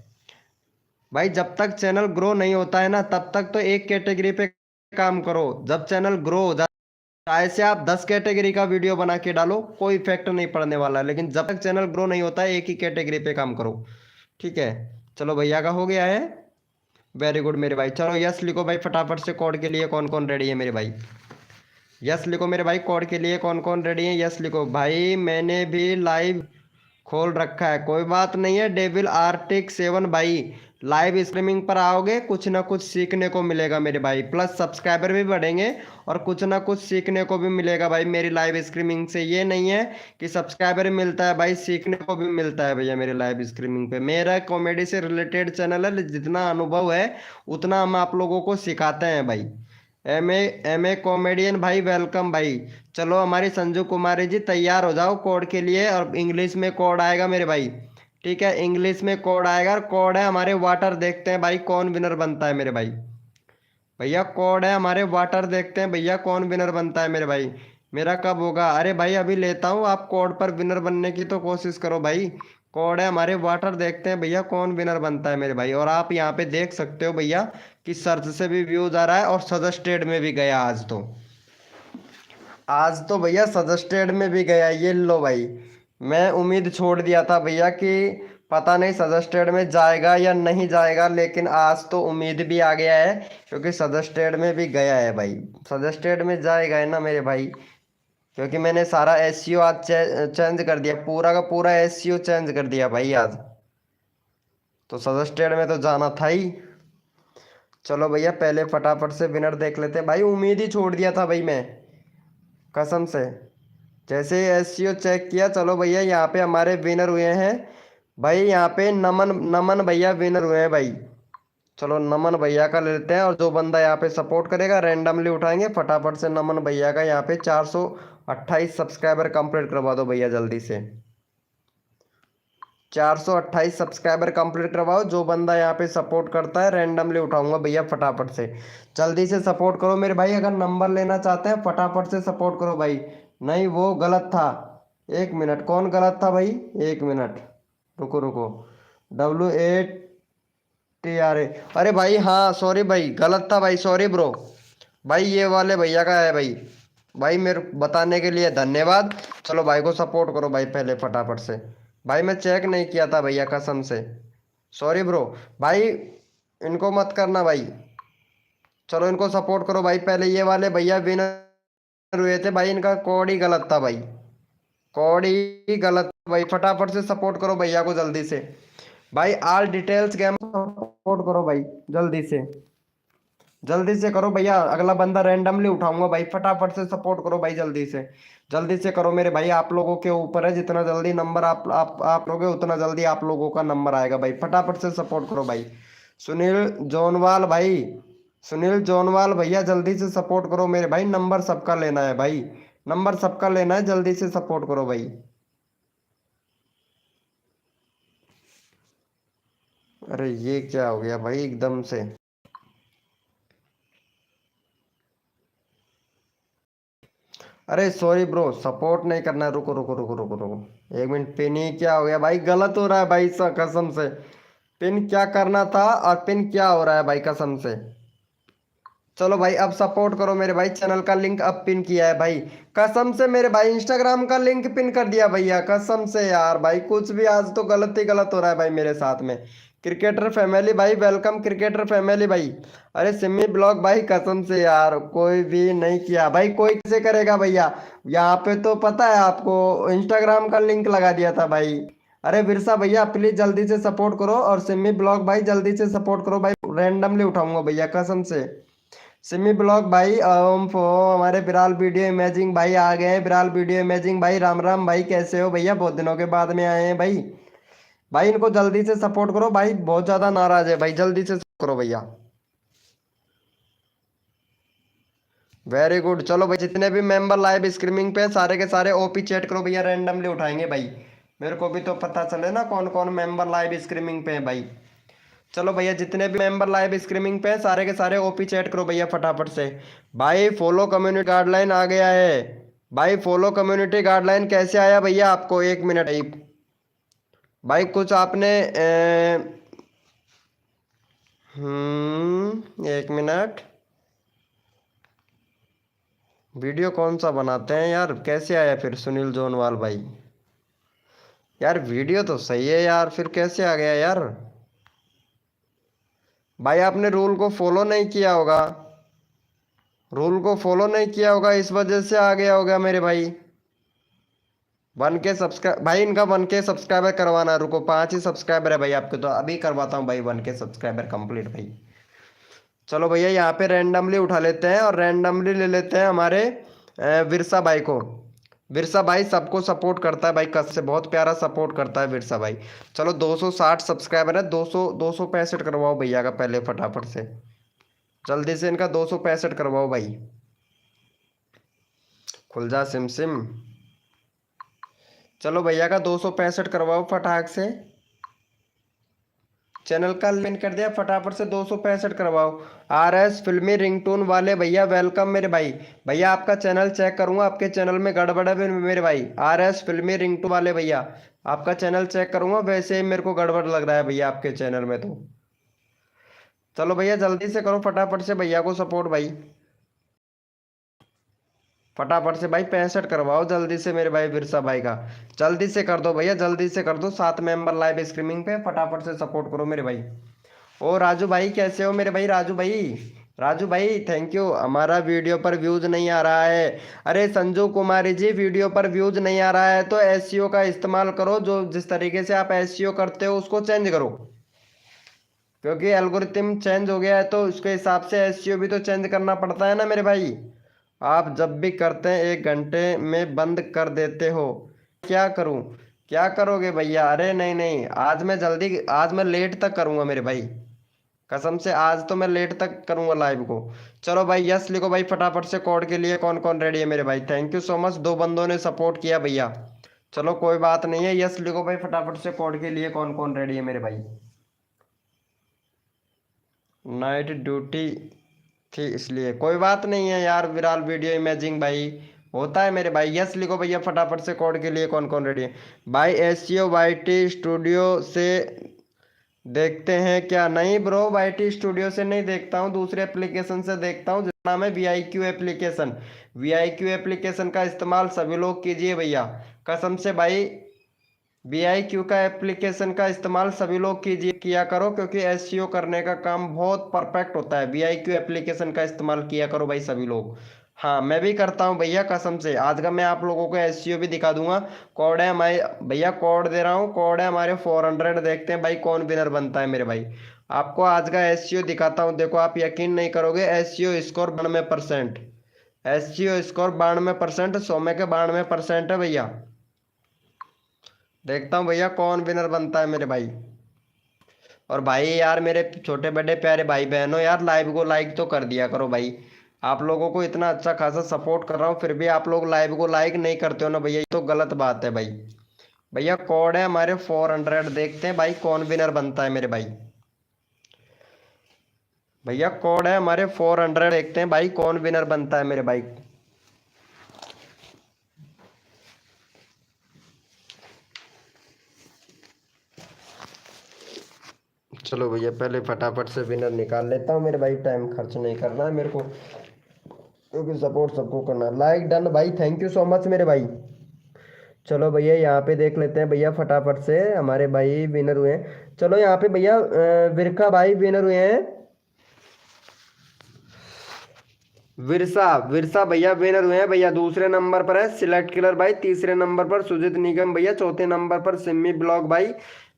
भाई। जब तक चैनल ग्रो नहीं होता है ना तब तक तो एक कैटेगरी पे काम करो। जब चैनल ग्रो हो जाता है, ऐसे आप 10 कैटेगरी का वीडियो बना के डालो, कोई इफेक्ट नहीं पड़ने वाला, लेकिन जब तक चैनल ग्रो नहीं होता है एक ही कैटेगरी पे काम करो, ठीक है। चलो भैया का हो गया है, वेरी गुड मेरे भाई। चलो यस लिखो भाई फटाफट से, कोड के लिए कौन कौन रेडी है मेरे भाई, यस लिखो मेरे भाई, कोड के लिए कौन कौन रेडी है, यस लिखो भाई। मैंने भी लाइव खोल रखा है, कोई बात नहीं है। डेविल आर्टिक 7 भाई, लाइव स्ट्रीमिंग पर आओगे कुछ ना कुछ सीखने को मिलेगा मेरे भाई, प्लस सब्सक्राइबर भी बढ़ेंगे और कुछ ना कुछ सीखने को भी मिलेगा भाई मेरी लाइव स्ट्रीमिंग से। ये नहीं है कि सब्सक्राइबर मिलता है भाई, सीखने को भी मिलता है भैया मेरे लाइव स्ट्रीमिंग पे। मेरा कॉमेडी से रिलेटेड चैनल है, जितना अनुभव है उतना हम आप लोगों को सिखाते हैं भाई। एम ए कॉमेडियन भाई वेलकम भाई। चलो हमारी संजू कुमारी जी तैयार हो जाओ कोड के लिए, और इंग्लिश में कोड आएगा मेरे भाई, ठीक है, इंग्लिश में कोड आएगा। कोड है हमारे वाटर, देखते हैं भाई कौन विनर बनता है मेरे भाई। भैया कोड है हमारे वाटर, देखते हैं भैया कौन विनर बनता है मेरे भाई। मेरा कब होगा, अरे भाई अभी लेता हूँ, आप कोड पर विनर बनने की तो कोशिश करो भाई। कोड है हमारे वाटर, देखते हैं भैया कौन विनर बनता है मेरे भाई। और आप यहाँ पे देख सकते हो भैया कि सर्च से भी व्यूज आ रहा है, और सजेस्टेड में भी गया आज तो, आज तो भैया सजेस्टेड में भी गया, ये लो भाई। मैं उम्मीद छोड़ दिया था भैया कि पता नहीं सजेस्टेड में जाएगा या नहीं जाएगा, लेकिन आज तो उम्मीद भी आ गया है, क्योंकि सजेस्टेड में भी गया है भाई। सजेस्टेड में जाएगा है ना मेरे भाई, क्योंकि मैंने सारा एसईओ आज चेंज कर दिया, पूरा का पूरा एसईओ चेंज कर दिया भाई आज, तो सजेस्टेड में तो जाना था ही। चलो भैया पहले फटाफट से विनर देख लेते हैं भाई, उम्मीद ही छोड़ दिया था भाई मैं, कसम से। जैसे ही एसईओ चेक किया, चलो भैया यहाँ पे हमारे विनर हुए हैं भाई, यहाँ पे नमन नमन भैया विनर हुए हैं भाई। चलो नमन भैया का ले लेते हैं, और जो बंदा यहाँ पे सपोर्ट करेगा रैंडमली उठाएंगे फटाफट से। नमन भैया का यहाँ पे 428 सब्सक्राइबर कंप्लीट करवा दो भैया जल्दी से। 428 सब्सक्राइबर कंप्लीट करवाओ। जो बंदा यहाँ पे सपोर्ट करता है रैंडमली उठाऊंगा भैया फटाफट से। जल्दी से सपोर्ट करो मेरे भाई, अगर नंबर लेना चाहते हैं फटाफट से सपोर्ट करो भाई। नहीं वो गलत था, एक मिनट, कौन गलत था भाई, एक मिनट, रुको रुको, WATRA, अरे भाई हाँ सॉरी भाई, गलत था भाई, सॉरी ब्रो। भाई ये वाले भैया का है भाई। भाई मेरे बताने के लिए धन्यवाद। चलो भाई को सपोर्ट करो भाई पहले फटाफट से। भाई मैं चेक नहीं किया था भैया कसम से, सॉरी ब्रो। भाई इनको मत करना भाई। चलो इनको सपोर्ट करो भाई पहले। ये वाले भैया विनर हुए थे भाई, इनका कोड ही गलत था भाई, कोड ही गलत भाई। फटाफट से सपोर्ट करो भैया को जल्दी से भाई। ऑल डिटेल्स गेम सपोर्ट करो भाई जल्दी से, जल्दी से करो भैया। अगला बंदा रैंडमली उठाऊंगा भाई, फटाफट से सपोर्ट करो भाई जल्दी से। जल्दी से करो मेरे भाई, आप लोगों के ऊपर है, जितना जल्दी नंबर आप लोगे उतना जल्दी आप लोगों का नंबर आएगा भाई। फटाफट से सपोर्ट करो भाई। सुनील जोनवाल भाई, सुनील जोनवाल भैया जल्दी से सपोर्ट करो मेरे भाई। नंबर सबका लेना है भाई, नंबर सबका लेना है, जल्दी से सपोर्ट करो भाई। अरे ये क्या हो गया भाई एकदम से। अरे सॉरी ब्रो, सपोर्ट नहीं करना है, रुको रुको रुको रुको रुको एक मिनट। पिन ही क्या हो गया भाई, गलत हो रहा है भाई कसम से। पिन क्या करना था और पिन क्या हो रहा है भाई कसम से। चलो भाई अब सपोर्ट करो मेरे भाई। चैनल का लिंक अब पिन किया है भाई, कसम से मेरे भाई। इंस्टाग्राम का लिंक पिन कर दिया भैया कसम से यार भाई। कुछ भी आज तो गलत ही गलत हो रहा है भाई मेरे साथ में। क्रिकेटर फैमिली भाई वेलकम, क्रिकेटर फैमिली भाई। अरे सिमी ब्लॉग भाई कसम से यार, कोई भी नहीं किया भाई, कोई कैसे करेगा भैया। यहाँ पे तो पता है आपको इंस्टाग्राम का लिंक लगा दिया था भाई। अरे विरसा भैया प्लीज जल्दी से सपोर्ट करो, और सिमी ब्लॉग भाई जल्दी से सपोर्ट करो भाई। रैंडमली उठाऊंगा भैया कसम से। सिमी ब्लॉग भाई हमारे बिराल वीडियो इमेजिंग भाई आ गए हैं। बिराल वीडियो इमेजिंग भाई राम राम भाई, कैसे हो भैया, बहुत दिनों के बाद में आए हैं भाई। भाई इनको जल्दी से सपोर्ट करो भाई, बहुत ज्यादा नाराज है भाई, जल्दी से करो भैया। Very good. चलो भाई जितने भी मेंबर लाइव स्ट्रीमिंग पे सारे के सारे ओपी चैट करो भैया, रैंडमली उठाएंगे भाई। मेरे को भी तो पता चले ना कौन कौन मेंबर लाइव स्ट्रीमिंग पे है भाई। चलो भैया जितने भी मेंबर लाइव स्ट्रीमिंग पे हैं सारे के सारे ओपी चैट करो भैया फटाफट से। भाई फॉलो कम्युनिटी गाइडलाइन आ गया है भाई। फॉलो कम्युनिटी गाइडलाइन कैसे आया भैया आपको, एक मिनट भाई। भाई कुछ आपने एक मिनट। वीडियो कौन सा बनाते हैं यार, कैसे आया फिर सुनील जोनवाल भाई। यार वीडियो तो सही है यार, फिर कैसे आ गया यार। भाई आपने रूल को फॉलो नहीं किया होगा, रूल को फॉलो नहीं किया होगा, इस वजह से आ गया होगा मेरे भाई। 1K सब्सक्राइब भाई, इनका 1K सब्सक्राइबर करवाना है। रुको 5 ही सब्सक्राइबर है भाई आपके, तो अभी करवाता हूँ भाई 1K सब्सक्राइबर कंप्लीट भाई। चलो भैया यहाँ पे रैंडमली उठा लेते हैं, और रैंडमली ले लेते हैं हमारे विरसा भाई को। विरसा भाई सबको सपोर्ट करता है भाई, कस से बहुत प्यारा सपोर्ट करता है विरसा भाई। चलो 260 सब्सक्राइबर है, 265 करवाओ भैया का पहले फटाफट से। जल्दी से इनका 265 करवाओ भाई। खुल जा सिम सिम। चलो भैया का 265 करवाओ फटाक से। चैनल का लिंक कर दिया, फटाफट से 265 करवाओ। RS फिल्मी रिंगटोन वाले भैया वेलकम मेरे भाई। भैया आपका चैनल चेक करूंगा, आपके चैनल में गड़बड़ है मेरे भाई। RS फिल्मी रिंगटोन वाले भैया आपका चैनल चेक करूंगा, वैसे ही मेरे को गड़बड़ लग रहा है भैया आपके चैनल में तो। चलो भैया जल्दी से करो फटाफट से भैया को सपोर्ट भाई। फटाफट से भाई 65 करवाओ जल्दी से मेरे भाई बिरसा भाई का। जल्दी से कर दो भैया, जल्दी से कर दो। 7 मेंबर लाइव स्ट्रीमिंग पे, फटाफट से सपोर्ट करो मेरे भाई। ओ राजू भाई कैसे हो मेरे भाई, राजू भाई। राजू भाई थैंक यू। हमारा वीडियो पर व्यूज नहीं आ रहा है। अरे संजू कुमारी जी वीडियो पर व्यूज नहीं आ रहा है तो एसईओ का इस्तेमाल करो, जो जिस तरीके से आप एसईओ करते हो उसको चेंज करो, क्योंकि एल्गोरिथम चेंज हो गया है तो उसके हिसाब से एसईओ भी तो चेंज करना पड़ता है ना मेरे भाई। आप जब भी करते हैं 1 घंटे में बंद कर देते हो, क्या करूं, क्या करोगे भैया। अरे नहीं नहीं, आज मैं जल्दी, आज मैं लेट तक करूंगा मेरे भाई, कसम से आज तो मैं लेट तक करूंगा लाइव को। चलो भाई यस लिखो भाई फटाफट से, कोड के लिए कौन कौन रेडी है मेरे भाई। थैंक यू सो मच, दो बंदों ने सपोर्ट किया भैया। चलो कोई बात नहीं है, यस लिखो भाई फटाफट से, कोड के लिए कौन कौन रेडी है मेरे भाई। नाइट ड्यूटी थी इसलिए, कोई बात नहीं है यार, विराल वीडियो इमेजिंग भाई होता है मेरे भाई। यस लिखो भैया फटाफट से, कोड के लिए कौन कौन रेडी है भाई। एसईओ वाईटी स्टूडियो से देखते हैं क्या? नहीं ब्रो, वाईटी स्टूडियो से नहीं देखता हूँ, दूसरे एप्लीकेशन से देखता हूँ जिसका नाम है वीआईक्यू एप्लीकेशन। वीआईक्यू एप्लीकेशन का इस्तेमाल सभी लोग कीजिए भैया, कसम से भाई। वीआईक्यू का एप्लीकेशन का इस्तेमाल सभी लोग कीजिए, किया करो, क्योंकि एसईओ करने का काम बहुत परफेक्ट होता है। वीआईक्यू एप्लीकेशन का इस्तेमाल किया करो भाई सभी लोग। हाँ मैं भी करता हूँ भैया, कसम से। आज का मैं आप लोगों को एसईओ भी दिखा दूंगा। कोड है हमारे भैया, कोड दे रहा हूँ, कोड है हमारे 400। देखते हैं भाई कौन विनर बनता है मेरे भाई। आपको आज का एसईओ दिखाता हूँ, देखो आप यकीन नहीं करोगे। SEO score 92%। एसईओ स्कोर 92%, 100 में के 92% है भैया। देखता हूँ भैया कौन विनर बनता है मेरे भाई। और भाई यार मेरे छोटे बड़े प्यारे भाई बहनों, यार लाइव को लाइक तो कर दिया करो भाई। आप लोगों को इतना अच्छा खासा सपोर्ट कर रहा हूँ, फिर भी आप लोग लाइव को लाइक नहीं करते हो ना भैया, ये तो गलत बात है भाई। भैया कोड है हमारे 400, देखते हैं भाई कौन विनर बनता है मेरे भाई। भैया कोड है हमारे 400, देखते हैं भाई कौन विनर बनता है मेरे भाई। चलो भैया पहले फटाफट से विनर निकाल लेता हूँ मेरे भाई, टाइम खर्च नहीं करना है मेरे को, क्योंकि सपोर्ट सबको करना है। लाइक डन भाई, थैंक यू सो मच मेरे भाई। चलो भैया यहाँ पे देख लेते हैं भैया फटाफट से, हमारे भाई विनर हुए हैं। चलो यहाँ पे भैया विरका भाई विनर हुए हैं। विरसा विरसा भैया विनर हुए हैं भैया। दूसरे नंबर पर है सिलेक्ट किलर भाई, तीसरे नंबर पर सुजीत निगम भैया, चौथे नंबर पर सिम्मी ब्लॉग भाई,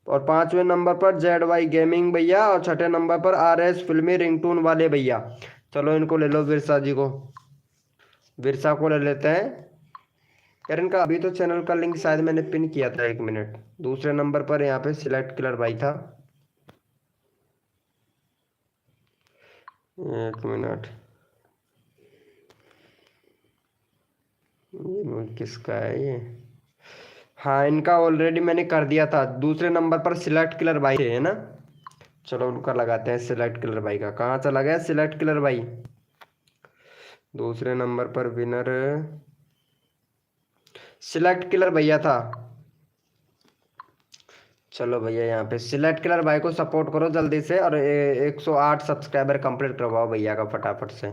और पांचवें नंबर पर जेड वाई गेमिंग भैया, और छठे नंबर पर आर एस फिल्मी रिंगटोन वाले भैया। चलो इनको ले लो, विरसा जी को, विरसा को ले लेते हैं। यार इनका अभी तो चैनल का लिंक शायद मैंने पिन किया था, 1 मिनट। दूसरे नंबर पर यहाँ पे सिलेक्ट किलर भाई था, 1 मिनट। ये किसका है ये? हाँ इनका ऑलरेडी मैंने कर दिया था। दूसरे नंबर पर सिलेक्ट किलर भाई है ना। चलो उनका लगाते हैं, सिलेक्ट किलर भाई का। कहाँ चला गया सिलेक्ट किलर भाई? दूसरे नंबर पर विनर सिलेक्ट किलर भैया था। चलो भैया यहाँ पे सिलेक्ट किलर भाई को सपोर्ट करो जल्दी से, और 108 सब्सक्राइबर कंप्लीट करवाओ भैया का फटाफट से।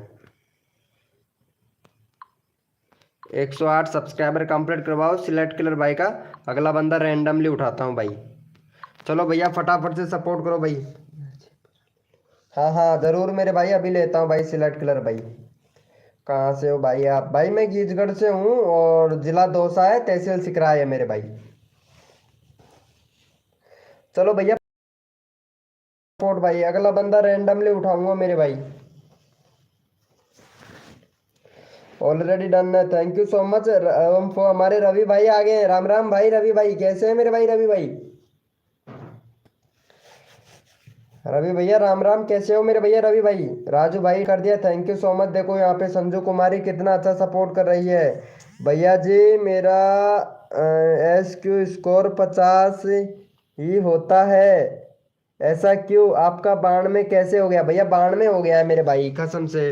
108 सब्सक्राइबर कंप्लीट करवाओ सिलेक्ट किलर भाई का। अगला बंदा रैंडमली उठाता हूँ भाई। चलो भैया फटाफट से सपोर्ट करो भाई। हाँ हाँ जरूर मेरे भाई, अभी लेता हूँ भाई सिलेक्ट किलर भाई। कहाँ से हो भाई आप? भाई मैं गीजगढ़ से हूँ, और जिला दौसा है, तहसील सिकराय है मेरे भाई। चलो भैया सपोर्ट भाई, अगला बंदा रैंडमली उठाऊंगा मेरे भाई। ऑलरेडी डन है, थैंक यू सो मच। हमारे रवि भाई आ गए हैं। राम राम भाई रवि भाई, कैसे हैं मेरे भाई रवि भाई? रवि भैया राम राम, कैसे हो मेरे भैया रवि भाई? राजू भाई कर दिया, थैंक यू सो मच। देखो यहाँ पे संजू कुमारी कितना अच्छा सपोर्ट कर रही है। भैया जी मेरा एस क्यू स्कोर 50 ही होता है, ऐसा क्यों? आपका 92 कैसे हो गया भैया? 92 हो गया है मेरे भाई, कसम से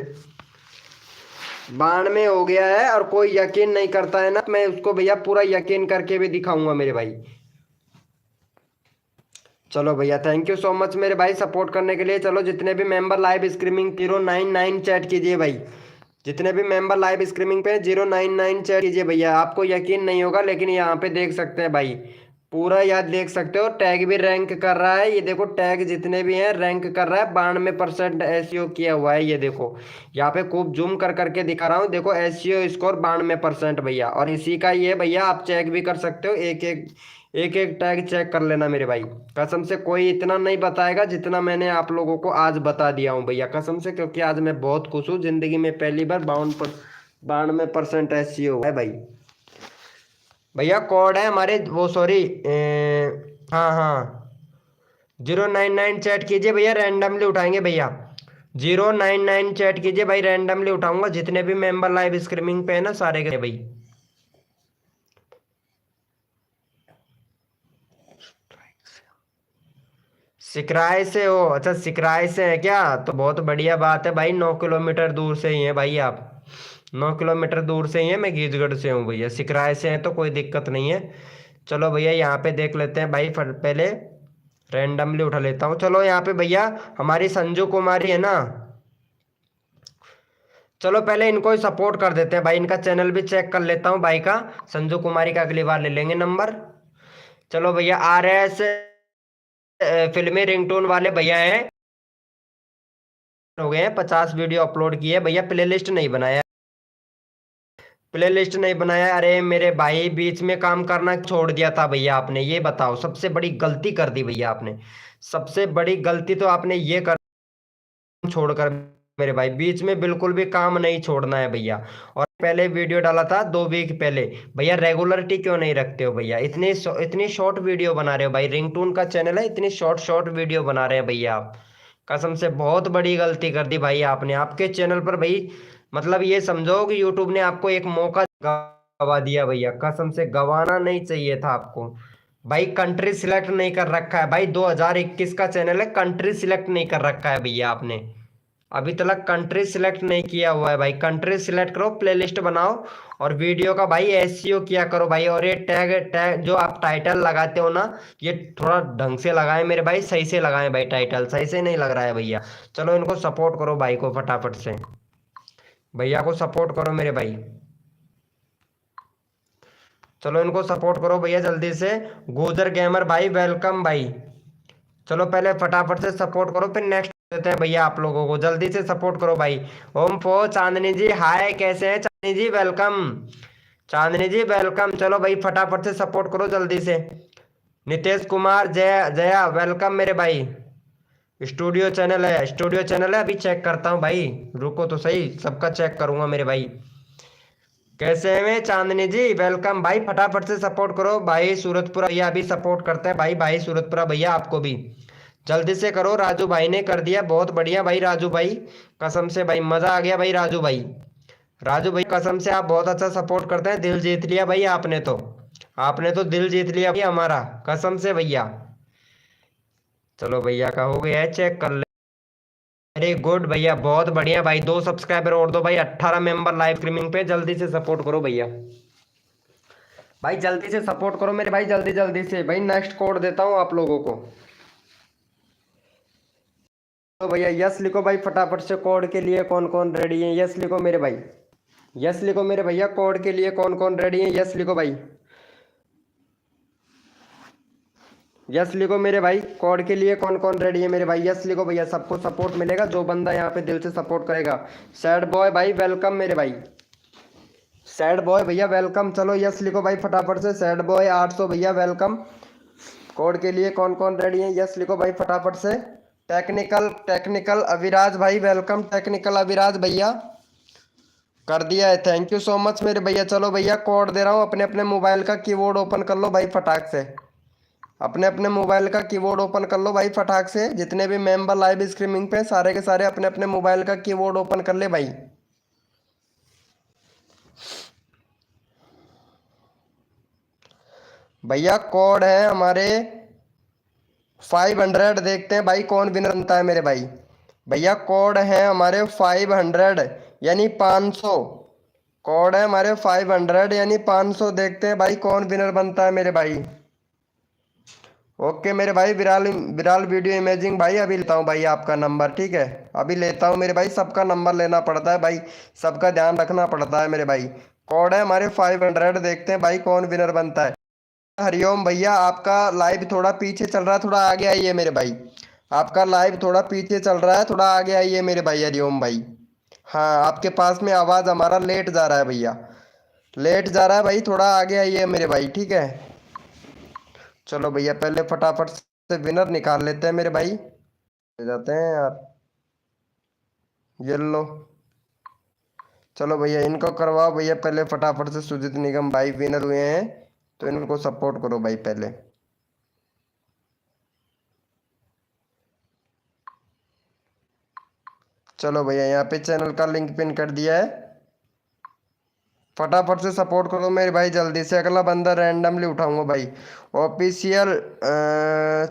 92 हो गया है। और कोई यकीन नहीं करता है ना, मैं उसको भैया पूरा यकीन करके भी दिखाऊंगा मेरे भाई। चलो भैया थैंक यू सो मच मेरे भाई सपोर्ट करने के लिए। चलो जितने भी मेंबर लाइव स्ट्रीमिंग 099 चैट कीजिए भाई। जितने भी मेंबर लाइव स्ट्रीमिंग पे 099 चैट कीजिए भैया। आपको यकीन नहीं होगा, लेकिन यहाँ पे देख सकते हैं भाई, पूरा याद देख सकते हो। टैग भी रैंक कर रहा है, ये देखो टैग जितने भी हैं रैंक कर रहा है। 92% एसईओ किया हुआ है, ये देखो यहाँ पे खूब जूम कर करके दिखा रहा हूँ। देखो एसईओ स्कोर 92% भैया, और इसी का ये भैया आप चेक भी कर सकते हो। एक एक टैग चेक कर लेना मेरे भाई। कसम से कोई इतना नहीं बताएगा जितना मैंने आप लोगों को आज बता दिया हूँ भैया, कसम से। क्योंकि आज मैं बहुत खुश हूँ, जिंदगी में पहली बार 92% एसईओ है भाई। भैया कोड है हमारे वो, सॉरी हाँ हाँ 099 चैट कीजिए भैया, रैंडमली उठाएंगे भैया। 099 चैट कीजिए भाई, रैंडमली उठाऊंगा। जितने भी मेंबर लाइव स्ट्रीमिंग पे है ना, सारे के भाई। सिकराय से हो? अच्छा, सिकराय से है क्या? तो बहुत बढ़िया बात है भाई, 9 किलोमीटर दूर से ही है भाई आप। 9 किलोमीटर दूर से ही है, मैं गीजगढ़ से हूँ भैया। सिकराय से है तो कोई दिक्कत नहीं है। चलो भैया यहाँ पे देख लेते हैं भाई, पहले रैंडमली उठा लेता हूँ। चलो यहाँ पे भैया हमारी संजू कुमारी है ना, चलो पहले इनको ही सपोर्ट कर देते हैं भाई। इनका चैनल भी चेक कर लेता हूँ भाई का। संजू कुमारी का अगली बार ले लेंगे नंबर। चलो भैया, RS फिल्मी रिंगटोन वाले भैया हैं, हो गए हैं। 50 वीडियो अपलोड किए भैया, प्लेलिस्ट नहीं बनाया। प्लेलिस्ट नहीं बनाया? अरे मेरे भाई, बीच में काम करना छोड़ दिया था भैया आपने, ये बताओ। सबसे बड़ी गलती कर दी भैया आपने। सबसे बड़ी गलती तो आपने ये कर छोड़कर, मेरे भाई बीच में बिल्कुल भी काम नहीं छोड़ना है भैया। और पहले वीडियो डाला था 2 वीक पहले भैया। रेगुलरिटी क्यों नहीं रखते हो भैया? इतनी शॉर्ट वीडियो बना रहे हो भाई। रिंगटोन का चैनल है, इतनी शॉर्ट शॉर्ट वीडियो बना रहे हैं भैया आप। कसम से बहुत बड़ी गलती कर दी भाई आपने। आपके चैनल पर भाई, मतलब ये समझो कि यूट्यूब ने आपको एक मौका गवा दिया भैया। कसम से गवाना नहीं चाहिए था आपको भाई। कंट्री सिलेक्ट नहीं कर रखा है भाई, 2021 का चैनल है, कंट्री सिलेक्ट नहीं कर रखा है भैया आपने। अभी तक कंट्री सिलेक्ट नहीं किया हुआ है भाई। कंट्री सिलेक्ट करो, प्लेलिस्ट बनाओ, और वीडियो का भाई एसईओ किया करो भाई। और ये टैग टैग जो आप टाइटल लगाते हो ना, ये थोड़ा ढंग से लगाएं मेरे भाई, सही से लगाएं भाई। टाइटल सही से नहीं लग रहा है भैया। चलो इनको सपोर्ट करो भाई को फटाफट से। भैया को सपोर्ट करो मेरे भाई। चलो इनको सपोर्ट करो भैया जल्दी से। गुजर गेमर भाई, वेलकम भाई। चलो पहले फटाफट से सपोर्ट करो, फिर नेक्स्ट देते हैं भैया आप लोगों को। जल्दी से सपोर्ट करो भाई। ओम फो चांदनी जी, हाय कैसे हैं चांदनी जी? वेलकम चांदनी जी, वेलकम। चलो भाई फटाफट से सपोर्ट करो जल्दी से। नितेश कुमार, जया जया, वेलकम मेरे भाई। स्टूडियो चैनल है, स्टूडियो चैनल है, अभी चेक करता हूँ भाई। रुको तो सही, सबका चेक करूंगा मेरे भाई। कैसे हैं चांदनी जी? वेलकम भाई। फटाफट से सपोर्ट करो भाई। सूरतपुरा भैया अभी सपोर्ट करते हैं भाई। भाई सूरतपुरा भैया आपको भी जल्दी से करो। राजू भाई ने कर दिया, बहुत बढ़िया भाई राजू भाई। कसम से भाई मजा आ गया भाई राजू भाई। राजू भाई कसम से आप बहुत अच्छा सपोर्ट करते हैं। दिल जीत लिया भाई आपने तो। आपने तो दिल जीत लिया भाई हमारा, कसम से भैया। चलो भैया का हो गया है, चेक कर ले। वेरी गुड भैया, बहुत बढ़िया भाई। 2 सब्सक्राइबर और दो भाई। 18 मेंबर लाइव स्ट्रीमिंग पे, जल्दी से सपोर्ट करो भैया। भाई जल्दी से सपोर्ट करो मेरे भाई, जल्दी जल्दी से भाई। नेक्स्ट कोड देता हूँ आप लोगों को। तो भैया यस लिखो भाई फटाफट से। कोड के लिए कौन कौन रेडी है? यस लिखो मेरे भाई। यस लिखो मेरे भैया, कोड के लिए कौन कौन रेडी है? यस लिखो भाई। यस लिखो मेरे भाई, कोड के लिए कौन कौन रेडी है मेरे भाई? यस लिखो भैया, सबको सपोर्ट मिलेगा जो बंदा यहाँ पे दिल से सपोर्ट करेगा। सैड बॉय भाई वेलकम मेरे भाई। सैड बॉय भैया वेलकम। चलो यस लिखो भाई फटाफट से। सैड बॉय 800 भैया वेलकम। कोड के लिए कौन कौन रेडी है? यस लिखो भाई फटाफट से। टेक्निकल टेक्निकल अविराज भाई वेलकम। टेक्निकल अविराज भैया कर दिया है, थैंक यू सो मच मेरे भैया। चलो भैया कोड दे रहा हूँ, अपने अपने मोबाइल का कीबोर्ड ओपन कर लो भाई फटाक से। अपने अपने मोबाइल का कीबोर्ड ओपन कर लो भाई फटाक से। जितने भी मेंबर लाइव स्ट्रीमिंग पे, सारे के सारे अपने अपने मोबाइल का कीबोर्ड ओपन कर ले भाई। भैया कोड है हमारे 500। देखते हैं भाई कौन विनर बनता है मेरे भाई। भैया कोड है हमारे 500 यानी 500। कोड है हमारे 500 यानी 500। देखते हैं भाई कौन विनर बनता है मेरे भाई। ओके मेरे भाई, विराल विराल वीडियो इमेजिंग भाई, अभी लेता हूँ भाई आपका नंबर, ठीक है? अभी लेता हूँ मेरे भाई, सबका नंबर लेना पड़ता है भाई, सबका ध्यान रखना पड़ता है मेरे भाई। कोड है हमारे 500। देखते हैं भाई कौन विनर बनता है। हरिओम भैया, आपका लाइव थोड़ा पीछे चल रहा है, थोड़ा आगे आइए मेरे भाई। आपका लाइव थोड़ा पीछे चल रहा है, थोड़ा आगे आइए मेरे भाई। हरिओम भाई, हाँ आपके पास में आवाज़ हमारा लेट जा रहा है भैया, लेट जा रहा है भाई, थोड़ा आगे आइए मेरे भाई, ठीक है? चलो भैया पहले फटाफट से विनर निकाल लेते हैं मेरे भाई। ले जाते हैं यार, ये लो। चलो भैया इनको करवाओ भैया पहले फटाफट से। सुजीत निगम भाई विनर हुए हैं, तो इनको सपोर्ट करो भाई पहले। चलो भैया यहाँ पे चैनल का लिंक पिन कर दिया है, फटाफट से सपोर्ट करो मेरे भाई जल्दी से। अगला बंदा रैंडमली उठाऊंगा भाई। ऑफिशियल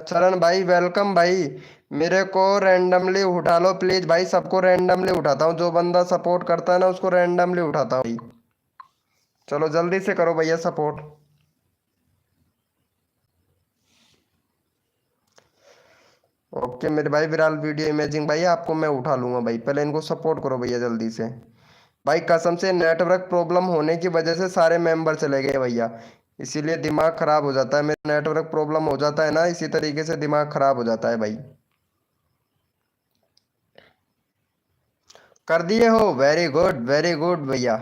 चरण भाई वेलकम भाई, मेरे को रैंडमली उठा लो प्लीज भाई। सबको रैंडमली उठाता हूँ, जो बंदा सपोर्ट करता है ना उसको रैंडमली उठाता हूँ भाई। चलो जल्दी से करो भैया सपोर्ट। ओके मेरे भाई विराल वीडियो इमेजिंग भाई, आपको मैं उठा लूंगा भाई, पहले इनको सपोर्ट करो भैया जल्दी से। भाई कसम से नेटवर्क प्रॉब्लम होने की वजह से सारे मेंबर चले गए भैया, इसीलिए दिमाग खराब हो जाता है। मेरा नेटवर्क प्रॉब्लम हो जाता है ना, इसी तरीके से दिमाग खराब हो जाता है भाई। कर दिए हो, वेरी गुड भैया,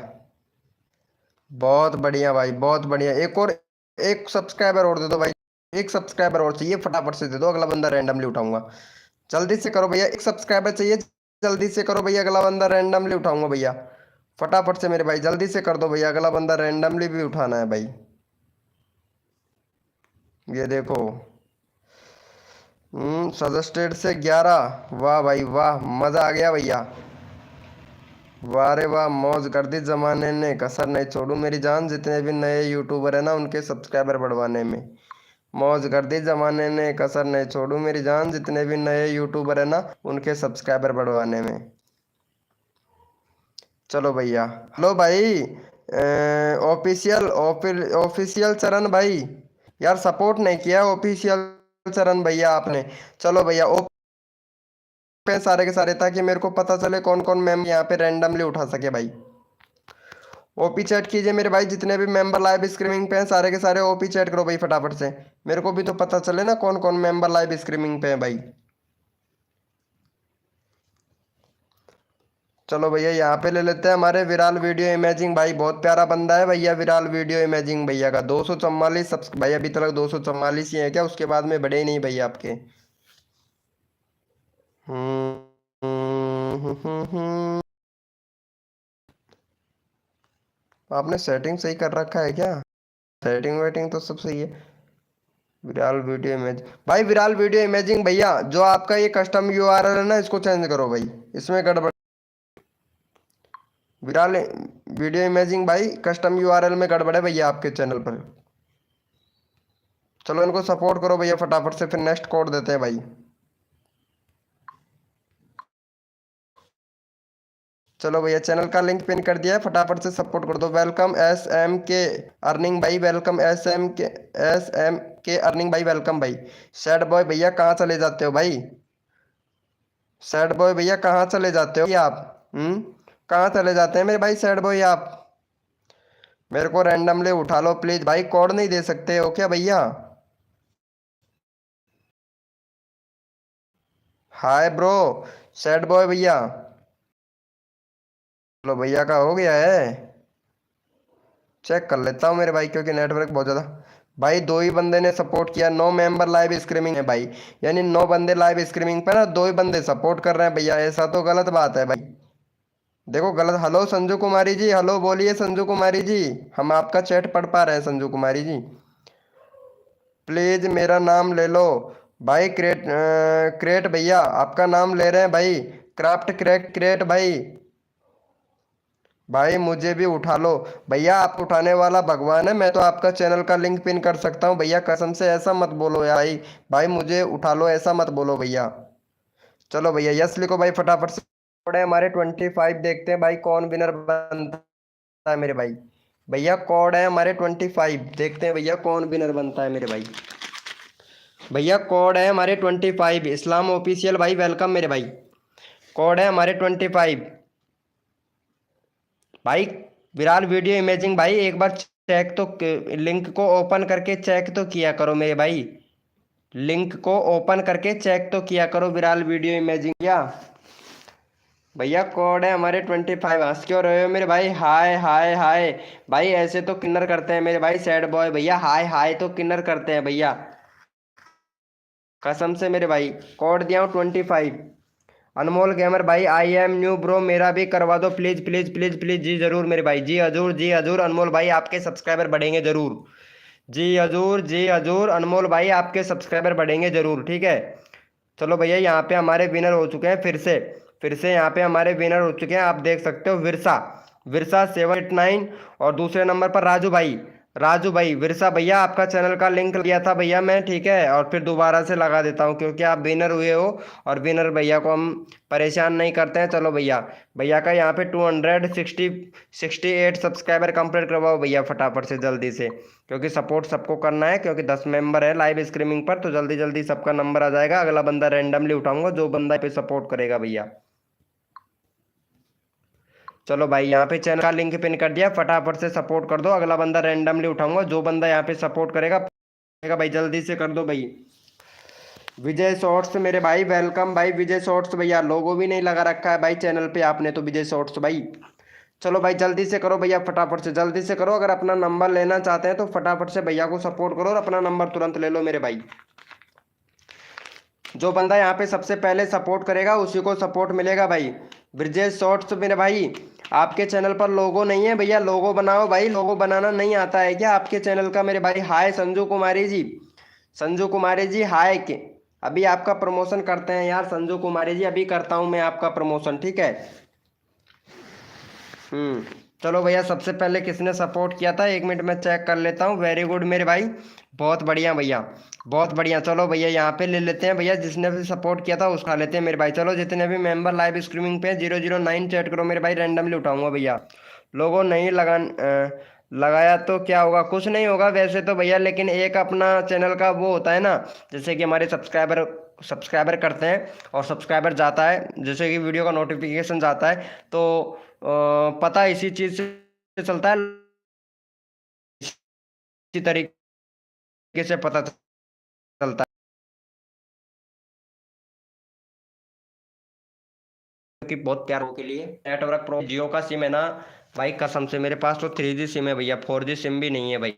बहुत बढ़िया भाई बहुत बढ़िया। एक और, एक सब्सक्राइबर और दे दो भाई, एक सब्सक्राइबर और चाहिए, फटाफट से दे दो, अगला बंदा रैंडमली उठाऊंगा। जल्दी से करो भैया, एक सब्सक्राइबर चाहिए, जल्दी से करो भैया, अगला बंदा रैंडमली उठाऊंगा भैया। फटाफट से मेरे भाई जल्दी से कर दो भैया, अगला बंदा रैंडमली भी उठाना है भाई। ये देखो, सजेस्टेड से 11, वाह भाई वाह, मजा आ गया भैया। वाह रे वाह, मौज कर दी जमाने ने, कसर नहीं छोड़ू मेरी जान, जितने भी नए यूट्यूबर है ना उनके सब्सक्राइबर बढ़वाने में। मौज कर दी जमाने ने, कसर नहीं छोड़ू मेरी जान, जितने भी नए यूट्यूबर है ना उनके सब्सक्राइबर बढ़वाने में। चलो भैया, हेलो भाई ऑफिशियल ऑफिशियल चरण भाई, यार सपोर्ट नहीं किया ऑफिशियल चरण भैया आपने। चलो भैया ओपन सारे के सारे, ताकि मेरे को पता चले कौन कौन मेंबर यहाँ पे रैंडमली उठा सके भाई। ओपी चैट कीजिए मेरे भाई, जितने भी मेंबर लाइव स्ट्रीमिंग पे हैं सारे के सारे ओपी चैट करो भाई फटाफट से, मेरे को भी तो पता चले ना कौन कौन मेंबर लाइव स्ट्रीमिंग पे है भाई। चलो भैया यहाँ पे ले लेते हैं हमारे विराल वीडियो इमेजिंग भाई, बहुत प्यारा बंदा है भैया विराल वीडियो इमेजिंग भैया का 244 सब भाई, अभी तक 244 ही है क्या, उसके बाद में बढ़े ही नहीं भैया आपके। हम्म हम्म, हम्म, हम्म। आपने सेटिंग सही कर रखा है क्या? सेटिंग वेटिंग तो सब सही है। विराल वीडियो इमेज भाई, विराल वीडियो इमेजिंग भैया, जो आपका ये कस्टम यूआरएल है ना इसको चेंज करो भाई, इसमें गड़बड़। विराल वीडियो इमेजिंग भाई, कस्टम यूआरएल में गड़बड़ है भैया आपके चैनल पर। चलो इनको सपोर्ट करो भैया फटाफट से, फिर नेक्स्ट कोड देते हैं भाई। चलो भैया चैनल का लिंक पिन कर दिया है, फटाफट से सपोर्ट कर दो। वेलकम एस एम के अर्निंग भाई, वेलकम एस एम के अर्निंग भाई, वेलकम भाई। सैड बॉय भैया कहाँ चले जाते हो भाई? सैड बॉय भैया कहाँ चले जाते हो आप? कहाँ चले जाते हैं मेरे भाई सैड बॉय आप? मेरे को रैंडमली उठा लो प्लीज भाई, कोड नहीं दे सकते हो क्या भैया? हाय ब्रो, सैड बॉय भैया। चलो भैया का हो गया है, चेक कर लेता हूँ मेरे भाई, क्योंकि नेटवर्क बहुत ज़्यादा। भाई दो ही बंदे ने सपोर्ट किया, 9 मेंबर लाइव स्ट्रीमिंग है भाई, यानी 9 बंदे लाइव स्ट्रीमिंग पे ना, दो ही बंदे सपोर्ट कर रहे हैं भैया, ऐसा तो गलत बात है भाई। देखो गलत। हेलो संजू कुमारी जी, हेलो बोलिए संजू कुमारी जी, हम आपका चैट पढ़ पा रहे हैं संजू कुमारी जी। प्लीज मेरा नाम ले लो भाई, क्रेट भैया आपका नाम ले रहे हैं भाई, क्राफ्ट क्रेट भाई। भाई मुझे भी उठा लो भैया, आप उठाने वाला भगवान है, मैं तो आपका चैनल का लिंक पिन कर सकता हूँ भैया, कसम से ऐसा मत बोलो यार भाई। भाई मुझे उठा लो ऐसा मत बोलो भैया। चलो भैया यस लिखो भाई फटाफट से। थोड़े हमारे 25, देखते हैं भाई कौन विनर बनता है मेरे भाई। भैया कोड है हमारे 25, देखते हैं भैया कौन विनर बनता है मेरे भाई। भैया कोड है हमारे 25, इस्लाम ऑफिशियल भाई वेलकम मेरे भाई। कोड है हमारे 25 भाई। विराल वीडियो इमेजिंग भाई, एक बार चेक तो, लिंक को ओपन करके चेक तो किया करो मेरे भाई, लिंक को ओपन करके चेक तो किया करो विराल वीडियो इमेजिंग या। भैया कोड है हमारे 25, हंस क्यों रहे हो मेरे भाई? हाय हाय हाय भाई, ऐसे तो किन्नर करते हैं मेरे भाई सैड बॉय भैया, हाय हाय तो किन्नर करते हैं भैया, कसम से मेरे भाई। कोड दिया हूँ 25। अनमोल गेमर भाई, आई एम न्यू ब्रो, मेरा भी करवा दो प्लीज प्लीज प्लीज प्लीज, जी जरूर मेरे भाई, जी हजूर अनमोल भाई, आपके सब्सक्राइबर बढ़ेंगे जरूर। जी हजूर अनमोल भाई, आपके सब्सक्राइबर बढ़ेंगे जरूर, ठीक है। चलो भैया यहाँ पे हमारे विनर हो चुके हैं फिर से यहाँ पे हमारे विनर हो चुके हैं, आप देख सकते हो। विरसा विरसा 789, और दूसरे नंबर पर राजू भाई विरसा भैया, आपका चैनल का लिंक लिया था भैया मैं, ठीक है, और फिर दोबारा से लगा देता हूँ क्योंकि आप विनर हुए हो, और विनर भैया को हम परेशान नहीं करते हैं। चलो भैया, भैया का यहाँ पे 268 सब्सक्राइबर कंप्लीट करवाओ भैया फटाफट से जल्दी से, क्योंकि सपोर्ट सबको करना है, क्योंकि 10 मेंबर है लाइव स्ट्रीमिंग पर, तो जल्दी जल्दी सबका नंबर आ जाएगा। अगला बंदा रैंडमली उठाऊंगा जो बंदा पे सपोर्ट करेगा भैया। चलो भाई, यहाँ पे चैनल का लिंक पिन कर दिया, फटाफट से सपोर्ट कर दो। अगला बंदा रैंडमली उठाऊंगा, जो बंदा यहाँ पे सपोर्ट करेगा भाई जल्दी से कर दो भाई। विजय शॉर्ट्स मेरे भाई, वेलकम भाई विजय शॉर्ट्स भैया, लोगो भी नहीं लगा रखा है भाई चैनल पे आपने तो विजय शॉर्ट्स भाई। चलो भाई जल्दी से करो भैया, फटाफट से जल्दी से करो। अगर अपना नंबर लेना चाहते हैं तो फटाफट से भैया को सपोर्ट करो और अपना नंबर तुरंत ले लो मेरे भाई। जो बंदा यहाँ पे सबसे पहले सपोर्ट करेगा उसी को सपोर्ट मिलेगा भाई। ब्रिजेश शॉर्ट्स मेरे भाई, आपके चैनल पर लोगो नहीं है भैया, लोगो बनाओ भाई। लोगो बनाना नहीं आता है क्या आपके चैनल का मेरे भाई? हाय संजू कुमारी जी, संजू कुमारी जी हाय के, अभी आपका प्रमोशन करते हैं यार संजू कुमारी जी, अभी करता हूँ मैं आपका प्रमोशन, ठीक है। हम्म। चलो भैया, सबसे पहले किसने सपोर्ट किया था, 1 मिनट में चेक कर लेता हूँ। वेरी गुड मेरे भाई, बहुत बढ़िया भैया, बहुत बढ़िया। चलो भैया यहाँ पे ले लेते हैं भैया, जिसने भी सपोर्ट किया था उसका लेते हैं मेरे भाई। चलो जितने भी मेंबर लाइव स्ट्रीमिंग पे 009 चैट करो मेरे भाई, रैंडमली उठाऊंगा भैया। लोगों नहीं लगाया तो क्या होगा, कुछ नहीं होगा वैसे तो भैया, लेकिन एक अपना चैनल का वो होता है ना, जैसे कि हमारे सब्सक्राइबर करते हैं और सब्सक्राइबर जाता है, जैसे कि वीडियो का नोटिफिकेशन जाता है, तो पता इसी चीज़ से चलता है, इसी तरीके से पता चलता है कि बहुत प्यार हो के लिए नेटवर्क प्रो जियो का सिम है ना भाई, कसम से मेरे पास तो 3G सिम है भैया, 4G सिम भी नहीं है भाई।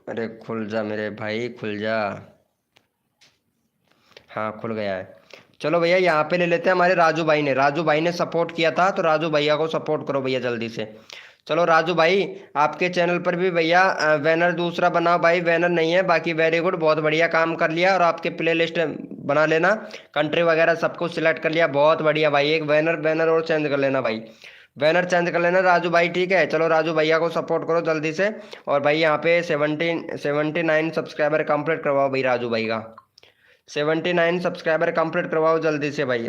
अरे खुल जा मेरे भाई, खुल जा। हाँ खुल गया है। चलो भैया यहाँ पे ले लेते हैं, हमारे राजू भाई ने सपोर्ट किया था, तो राजू भैया को सपोर्ट करो भैया जल्दी से। चलो राजू भाई, आपके चैनल पर भी भैया बैनर दूसरा बनाओ भाई, बैनर नहीं है बाकी। वेरी गुड, बहुत बढ़िया काम कर लिया, और आपके प्ले लिस्ट बना लेना, कंट्री वगैरह सब कुछ सिलेक्ट कर लिया, बहुत बढ़िया भाई। एक बैनर बैनर और चेंज कर लेना भाई, बैनर चेंज कर लेना राजू भाई, ठीक है। चलो राजू भैया को सपोर्ट करो जल्दी से। और भाई यहाँ पे 79 सब्सक्राइबर कंप्लीट करवाओ भाई राजू भाई का, 79 सब्सक्राइबर कंप्लीट करवाओ जल्दी से भाई।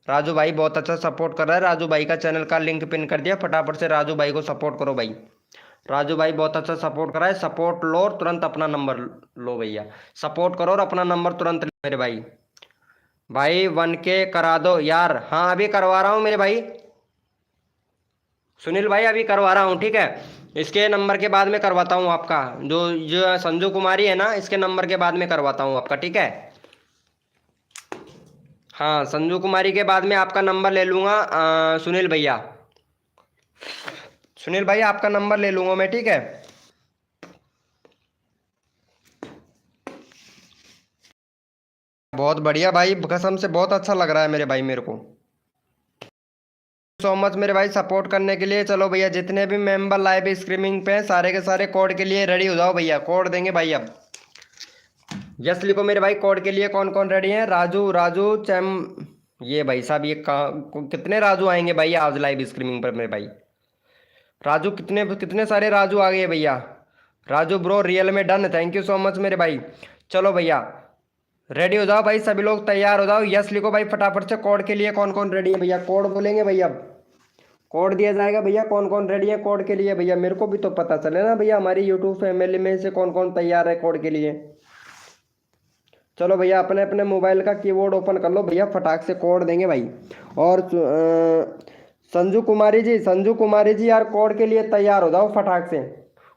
राजू भाई बहुत अच्छा सपोर्ट कर रहा है, राजू भाई का चैनल का लिंक पिन कर दिया, फटाफट से राजू भाई को सपोर्ट करो भाई। राजू भाई बहुत अच्छा सपोर्ट कर रहा है, सपोर्ट लो और तुरंत अपना नंबर लो भैया, सपोर्ट करो और अपना नंबर तुरंत लो मेरे भाई। भाई 1K करा दो यार, हाँ अभी करवा रहा हूँ मेरे भाई, सुनील भाई अभी करवा रहा हूँ, ठीक है। इसके नंबर के बाद में करवाता हूँ आपका, जो जो संजू कुमारी है ना, इसके नंबर के बाद में करवाता हूँ आपका, ठीक है। हाँ संजू कुमारी के बाद में आपका नंबर ले लूँगा, सुनील भैया, सुनील भाई आपका नंबर ले लूँगा मैं, ठीक है। बहुत बढ़िया भाई, कसम से बहुत अच्छा लग रहा है मेरे भाई मेरे को। सो मच मेरे भाई सपोर्ट करने के लिए। चलो भैया, जितने भी मेंबर लाइव स्ट्रीमिंग पे हैं सारे के सारे कोड के लिए रेडी हो जाओ भैया, कोड देंगे भाई अब। यस लिखो मेरे भाई, कोड के लिए कौन कौन रेडी है? राजू राजू चैम, ये भाई साहब ये कितने राजू आएंगे भाई आज लाइव स्ट्रीमिंग पर मेरे भाई? राजू कितने कितने सारे राजू आ गए भैया। राजू ब्रो रियल में done, thank you so much मेरे भाई। चलो भैया रेडी हो जाओ भाई, सभी लोग तैयार हो जाओ, यस लिखो भाई फटाफट से। कोड के लिए कौन कौन रेडी है भैया, कोड बोलेंगे भैया, अब कोड दिया जाएगा भैया। कौन कौन रेडी है कोड के लिए भैया, मेरे को भी तो पता चले ना भैया, हमारी यूट्यूब फैमिली में से कौन कौन तैयार है कोड के लिए। चलो भैया अपने अपने मोबाइल का कीबोर्ड ओपन कर लो भैया, फटाक से कोड देंगे भाई। और संजू कुमारी जी यार कोड के लिए तैयार हो जाओ फटाक से,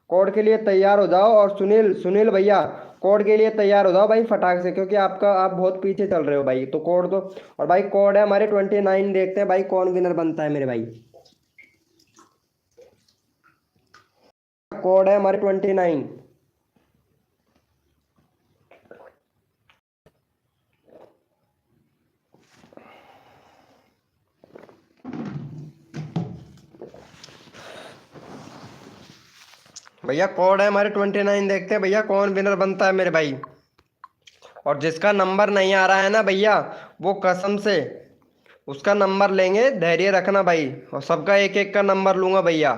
कोड के लिए तैयार हो जाओ। और सुनील सुनील भैया कोड के लिए तैयार हो जाओ भाई फटाक से, क्योंकि आप बहुत पीछे चल रहे हो भाई, तो कोड दो। और भाई कोड है हमारे 29, देखते हैं भाई कौन विनर बनता है मेरे भाई। कोड है हमारे 29। भैया कोड है हमारे 29, देखते हैं भैया कौन विनर बनता है मेरे भाई। और जिसका नंबर नहीं आ रहा है ना भैया, वो कसम से उसका नंबर लेंगे, धैर्य रखना भाई, और सबका एक एक का नंबर लूंगा भैया।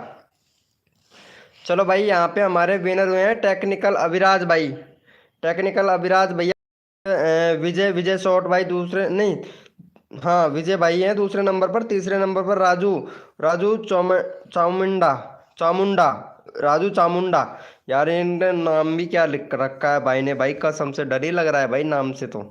चलो भाई, यहाँ पे हमारे विनर हुए हैं टेक्निकल अभिराज भाई। टेक्निकल अभिराज भैया। विजय विजय शॉट भाई दूसरे नहीं, हाँ विजय भाई हैं दूसरे नंबर पर। तीसरे नंबर पर राजू, राजू चामुंडा, चामुंडा, राजू चामुंडा। यार इनका नाम भी क्या लिख रखा है भाई ने, भाई कसम से डर ही लग रहा है भाई नाम से तो।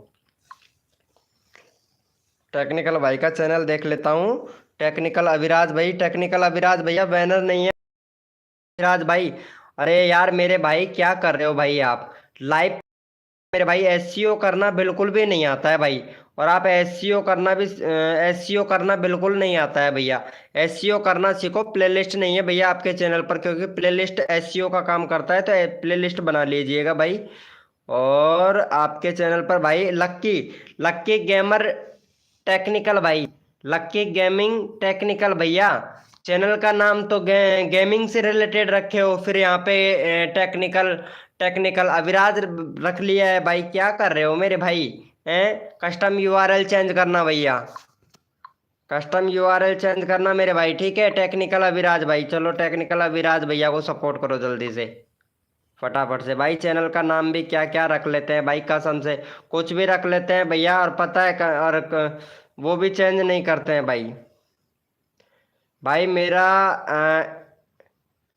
टेक्निकल भाई का चैनल देख लेता हूँ। टेक्निकल अभिराज भाई, टेक्निकल अभिराज भैया बैनर नहीं है अभिराज भाई। अरे यार मेरे भाई क्या कर रहे हो भाई आप लाइव। मेरे भाई एससीओ करना बिल्कुल भी नहीं आता है भाई। और आप एससीओ करना भी, एससीओ करना बिल्कुल नहीं आता है भैया। एससीओ करना सीखो, प्लेलिस्ट नहीं है भैया आपके चैनल पर, क्योंकि प्लेलिस्ट एससीओ का काम करता है, तो प्लेलिस्ट बना लीजिएगा भाई। और आपके चैनल पर भाई लक्की, लक्की गेमर टेक्निकल भाई, लक्की गेमिंग टेक्निकल भैया। चैनल का नाम तो गेमिंग से रिलेटेड रखे हो, फिर यहाँ पे टेक्निकल, टेक्निकल अविराज रख लिया है भाई। क्या कर रहे हो मेरे भाई हैं। कस्टम यूआरएल चेंज करना भैया, कस्टम यूआरएल चेंज करना मेरे भाई, ठीक है। टेक्निकल अविराज भाई, चलो टेक्निकल अविराज भैया को सपोर्ट करो जल्दी से, फटाफट से भाई। चैनल का नाम भी क्या क्या रख लेते हैं भाई, कसम से कुछ भी रख लेते हैं भैया। और पता है और वो भी चेंज नहीं करते हैं भाई। भाई मेरा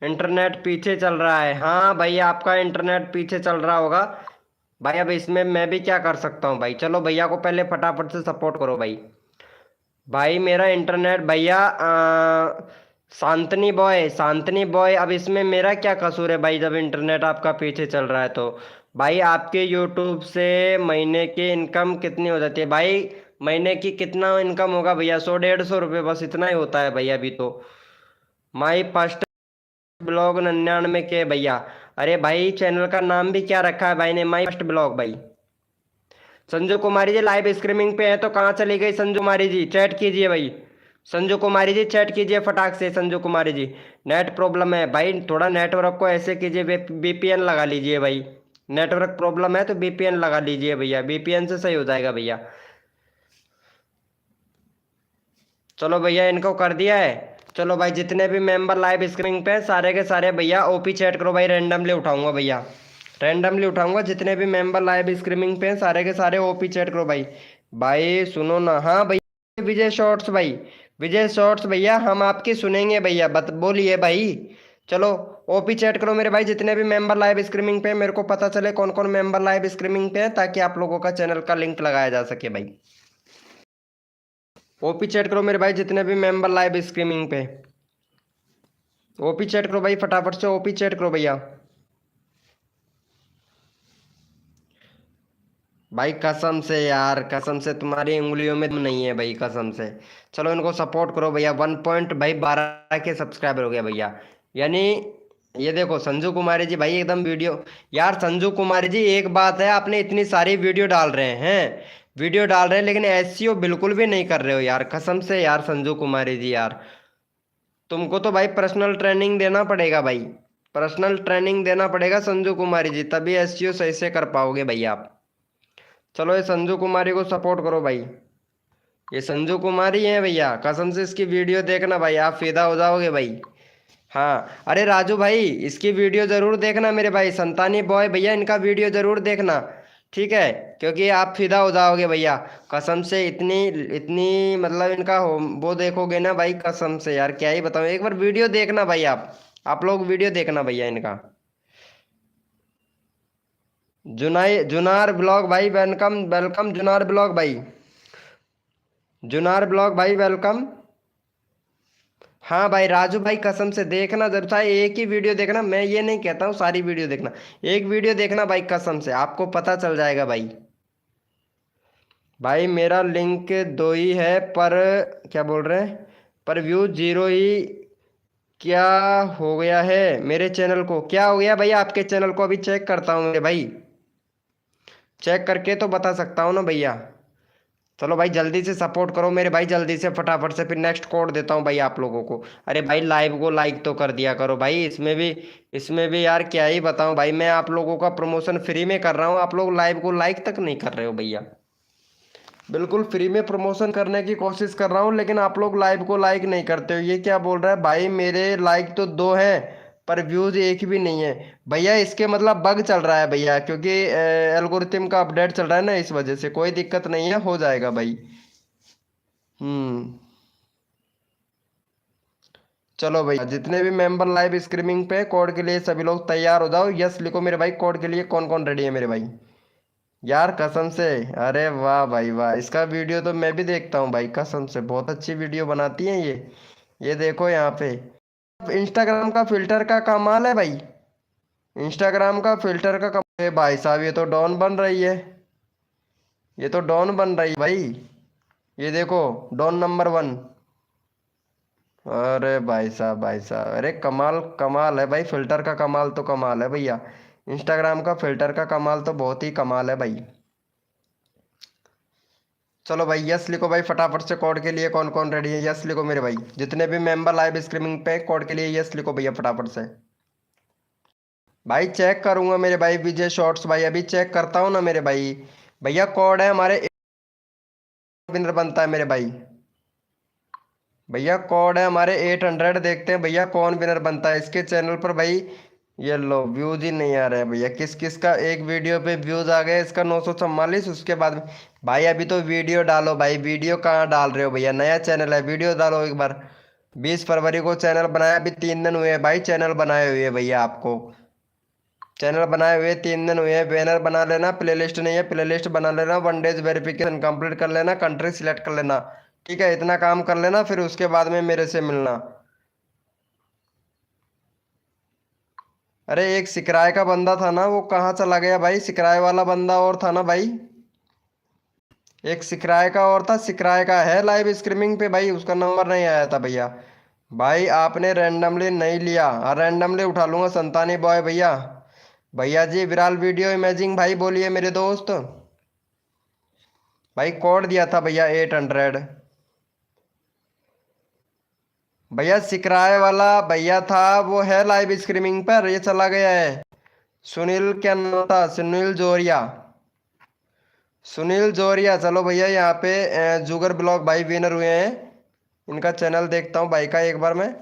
इंटरनेट पीछे चल रहा है, हाँ भाई आपका इंटरनेट पीछे चल रहा होगा भाई। अब इसमें मैं भी क्या कर सकता हूँ भाई। चलो भैया को पहले फटाफट से सपोर्ट करो भाई। भाई मेरा इंटरनेट भैया शांतनी बॉय, शांतनी बॉय, अब इसमें मेरा क्या कसूर है भाई, जब इंटरनेट आपका पीछे चल रहा है तो। भाई आपके यूट्यूब से महीने की इनकम कितनी हो जाती है भाई। महीने की कितना इनकम होगा भैया, 100-150 रुपये, बस इतना ही होता है भैया अभी तो। माई फर्स्ट ब्लॉग 99 के भैया। अरे भाई चैनल का नाम भी क्या रखा है भाई ने, माई फर्स्ट ब्लॉग भाई। संजू कुमारी जी लाइव स्ट्रीमिंग पे है तो कहाँ चली गई संजू कुमारी जी, चैट कीजिए भाई। संजू कुमारी जी चैट कीजिए फटाक से, संजू कुमारी जी। नेट प्रॉब्लम है भाई, थोड़ा नेटवर्क को ऐसे कीजिए, बीपीएन लगा लीजिए भाई। नेटवर्क प्रॉब्लम है तो बीपीएन लगा लीजिए भैया, बीपीएन से सही हो जाएगा भैया। चलो भैया इनको कर दिया है। चलो भाई जितने भी मेंबर लाइव स्ट्रीमिंग पे हैं, सारे के सारे भैया ओपी चैट करो भाई, रैंडमली उठाऊंगा भैया, रैंडमली उठाऊंगा। जितने भी मेंबर लाइव स्ट्रीमिंग पे हैं, सारे के सारे ओपी चैट करो भाई। भाई सुनो ना, हाँ भैया विजय शॉर्ट्स भाई, विजय शॉर्ट्स भैया हम आपकी सुनेंगे भैया, बत बोलिए भाई। चलो ओपी चैट करो मेरे भाई, जितने भी मेंबर लाइव स्ट्रीमिंग पे हैं, मेरे को पता चले कौन कौन मेंबर लाइव स्ट्रीमिंग पे है, ताकि आप लोगों का चैनल का लिंक लगाया जा सके भाई। ओपी चैट करो मेरे भाई, जितने भी मेंबर लाइव स्ट्रीमिंग पे। ओपी चैट करो भाई, फटाफट से ओपी चैट करो भैया। भाई कसम से यार, कसम से तुम्हारी उंगलियों में दम नहीं है भाई, कसम से। चलो इनको सपोर्ट करो भैया। 1 पॉइंट भाई 12 के सब्सक्राइबर हो गया भैया, यानी ये देखो संजू कुमारी जी भाई एकदम वीडियो। यार संजू कुमारी जी एक बात है, आपने इतनी सारी वीडियो डाल रहे हैं, वीडियो डाल रहे हैं, लेकिन एसईओ बिल्कुल भी नहीं कर रहे हो यार, कसम से यार संजू कुमारी जी यार। तुमको तो भाई पर्सनल ट्रेनिंग देना पड़ेगा भाई, पर्सनल ट्रेनिंग देना पड़ेगा संजू कुमारी जी, तभी एसईओ सही से कर पाओगे भैया आप। चलो ये संजू कुमारी को सपोर्ट करो भाई। ये संजू कुमारी है भैया, कसम से इसकी वीडियो देखना भाई, आप फिदा हो जाओगे भाई। हाँ अरे राजू भाई इसकी वीडियो जरूर देखना मेरे भाई, संतानी बॉय भैया इनका वीडियो जरूर देखना, ठीक है। क्योंकि आप फिदा हो जाओगे भैया, कसम से। इतनी इतनी मतलब इनका हो वो देखोगे ना भाई, कसम से यार क्या ही बताऊँ, एक बार वीडियो देखना भाई आप लोग वीडियो देखना भैया इनका। जुनार ब्लॉग भाई वेलकम, वेलकम जुनार ब्लॉग भाई, जुनार ब्लॉग भाई वेलकम। हाँ भाई राजू भाई कसम से देखना जरूर, चाहे एक ही वीडियो देखना, मैं ये नहीं कहता हूँ सारी वीडियो देखना, एक वीडियो देखना भाई, कसम से आपको पता चल जाएगा भाई। भाई मेरा लिंक दो ही है पर, क्या बोल रहे हैं, पर व्यू जीरो ही। क्या हो गया है मेरे चैनल को, क्या हो गया भाई आपके चैनल को, अभी चेक करता हूँ मेरे भाई, चेक करके तो बता सकता हूँ ना भैया। चलो भाई जल्दी से सपोर्ट करो मेरे भाई, जल्दी से फटाफट से, फिर नेक्स्ट कोड देता हूँ भाई आप लोगों को। अरे भाई लाइव को लाइक तो कर दिया करो भाई, इसमें भी यार क्या ही बताऊं भाई, मैं आप लोगों का प्रमोशन फ्री में कर रहा हूँ, आप लोग लाइव को लाइक तक नहीं कर रहे हो भैया। बिल्कुल फ्री में प्रमोशन करने की कोशिश कर रहा हूँ, लेकिन आप लोग लाइव को लाइक नहीं करते हो, ये क्या बोल रहा है भाई, मेरे लाइक तो 2 हैं पर व्यूज एक भी नहीं है। भैया इसके मतलब बग चल रहा है भैया, क्योंकि एल्गोरिथम का अपडेट चल रहा है ना, इस वजह से। कोई दिक्कत नहीं है, हो जाएगा भाई। हम्म। चलो भाई जितने भी मेंबर लाइव स्ट्रीमिंग पे कोड के लिए सभी लोग तैयार हो जाओ, यस लिखो मेरे भाई, कोड के लिए कौन कौन रेडी है मेरे भाई। यार कसम से, अरे वाह भाई वाह, इसका वीडियो तो मैं भी देखता हूँ भाई, कसम से बहुत अच्छी वीडियो बनाती हैं ये देखो यहाँ पे। इंस्टाग्राम का फिल्टर का कमाल है भाई, इंस्टाग्राम का फिल्टर का कमाल है भाई साहब, ये तो डॉन बन रही है, ये तो डॉन बन रही है भाई, ये देखो, डॉन नंबर 1। अरे भाई साहब, अरे कमाल कमाल है भाई, फिल्टर का कमाल तो कमाल है भैया, इंस्टाग्राम का फिल्टर का कमाल तो बहुत ही कमाल है भाई। चलो भाई यस लिखो भाई फटाफट से, कोड के लिए कौन कौन रेडी है, यस लिखो मेरे भाई, जितने भी मेंबर लाइव स्ट्रीमिंग पे कोड के लिए यस लिखो भैया फटाफट से। भाई चेक करूंगा मेरे भाई, विजय शॉर्ट्स भाई अभी चेक करता हूँ ना मेरे भाई। भैया कोड है हमारे, विनर बनता है मेरे भाई। भैया कोड है हमारे 800, देखते हैं भैया कौन विनर बनता है इसके चैनल पर भाई। ये लो व्यूज ही नहीं आ रहे हैं भैया, किस किस का एक वीडियो पे व्यूज आ गए, इसका 944, उसके बाद भाई अभी तो वीडियो डालो भाई, वीडियो कहाँ डाल रहे हो भैया, नया चैनल है, वीडियो डालो एक बार। 20 फरवरी को चैनल बनाया, अभी 3 दिन हुए हैं भाई चैनल बनाए हुए भैया, आपको चैनल बनाए हुए 3 दिन हुए हैं, बैनर बना लेना, प्लेलिस्ट नहीं है प्लेलिस्ट बना लेना, 1 डेज वेरिफिकेशन कंप्लीट कर लेना, कंट्री सिलेक्ट कर लेना, ठीक है, इतना काम कर लेना, फिर उसके बाद में मेरे से मिलना। अरे एक सिकराय का बंदा था ना, वो कहाँ चला गया भाई, सिकराय वाला बंदा और था ना भाई, एक सिकराय का और था, सिकराय का है लाइव स्ट्रीमिंग पे भाई, उसका नंबर नहीं आया था भैया। भाई आपने रैंडमली नहीं लिया, हाँ रैंडमली उठा लूंगा, संतानी बॉय भैया। भैया जी विराल वीडियो इमेजिंग भाई बोलिए मेरे दोस्त। भाई कोड दिया था भैया 800। भैया सिकराय वाला भैया था, वो है लाइव स्ट्रीमिंग पर, ये चला गया है। सुनील क्या नाम था, सुनील जोरिया, सुनील जोरिया। चलो भैया यहाँ पे जुगर ब्लॉग भाई विनर हुए हैं, इनका चैनल देखता हूँ भाई का एक बार मैं।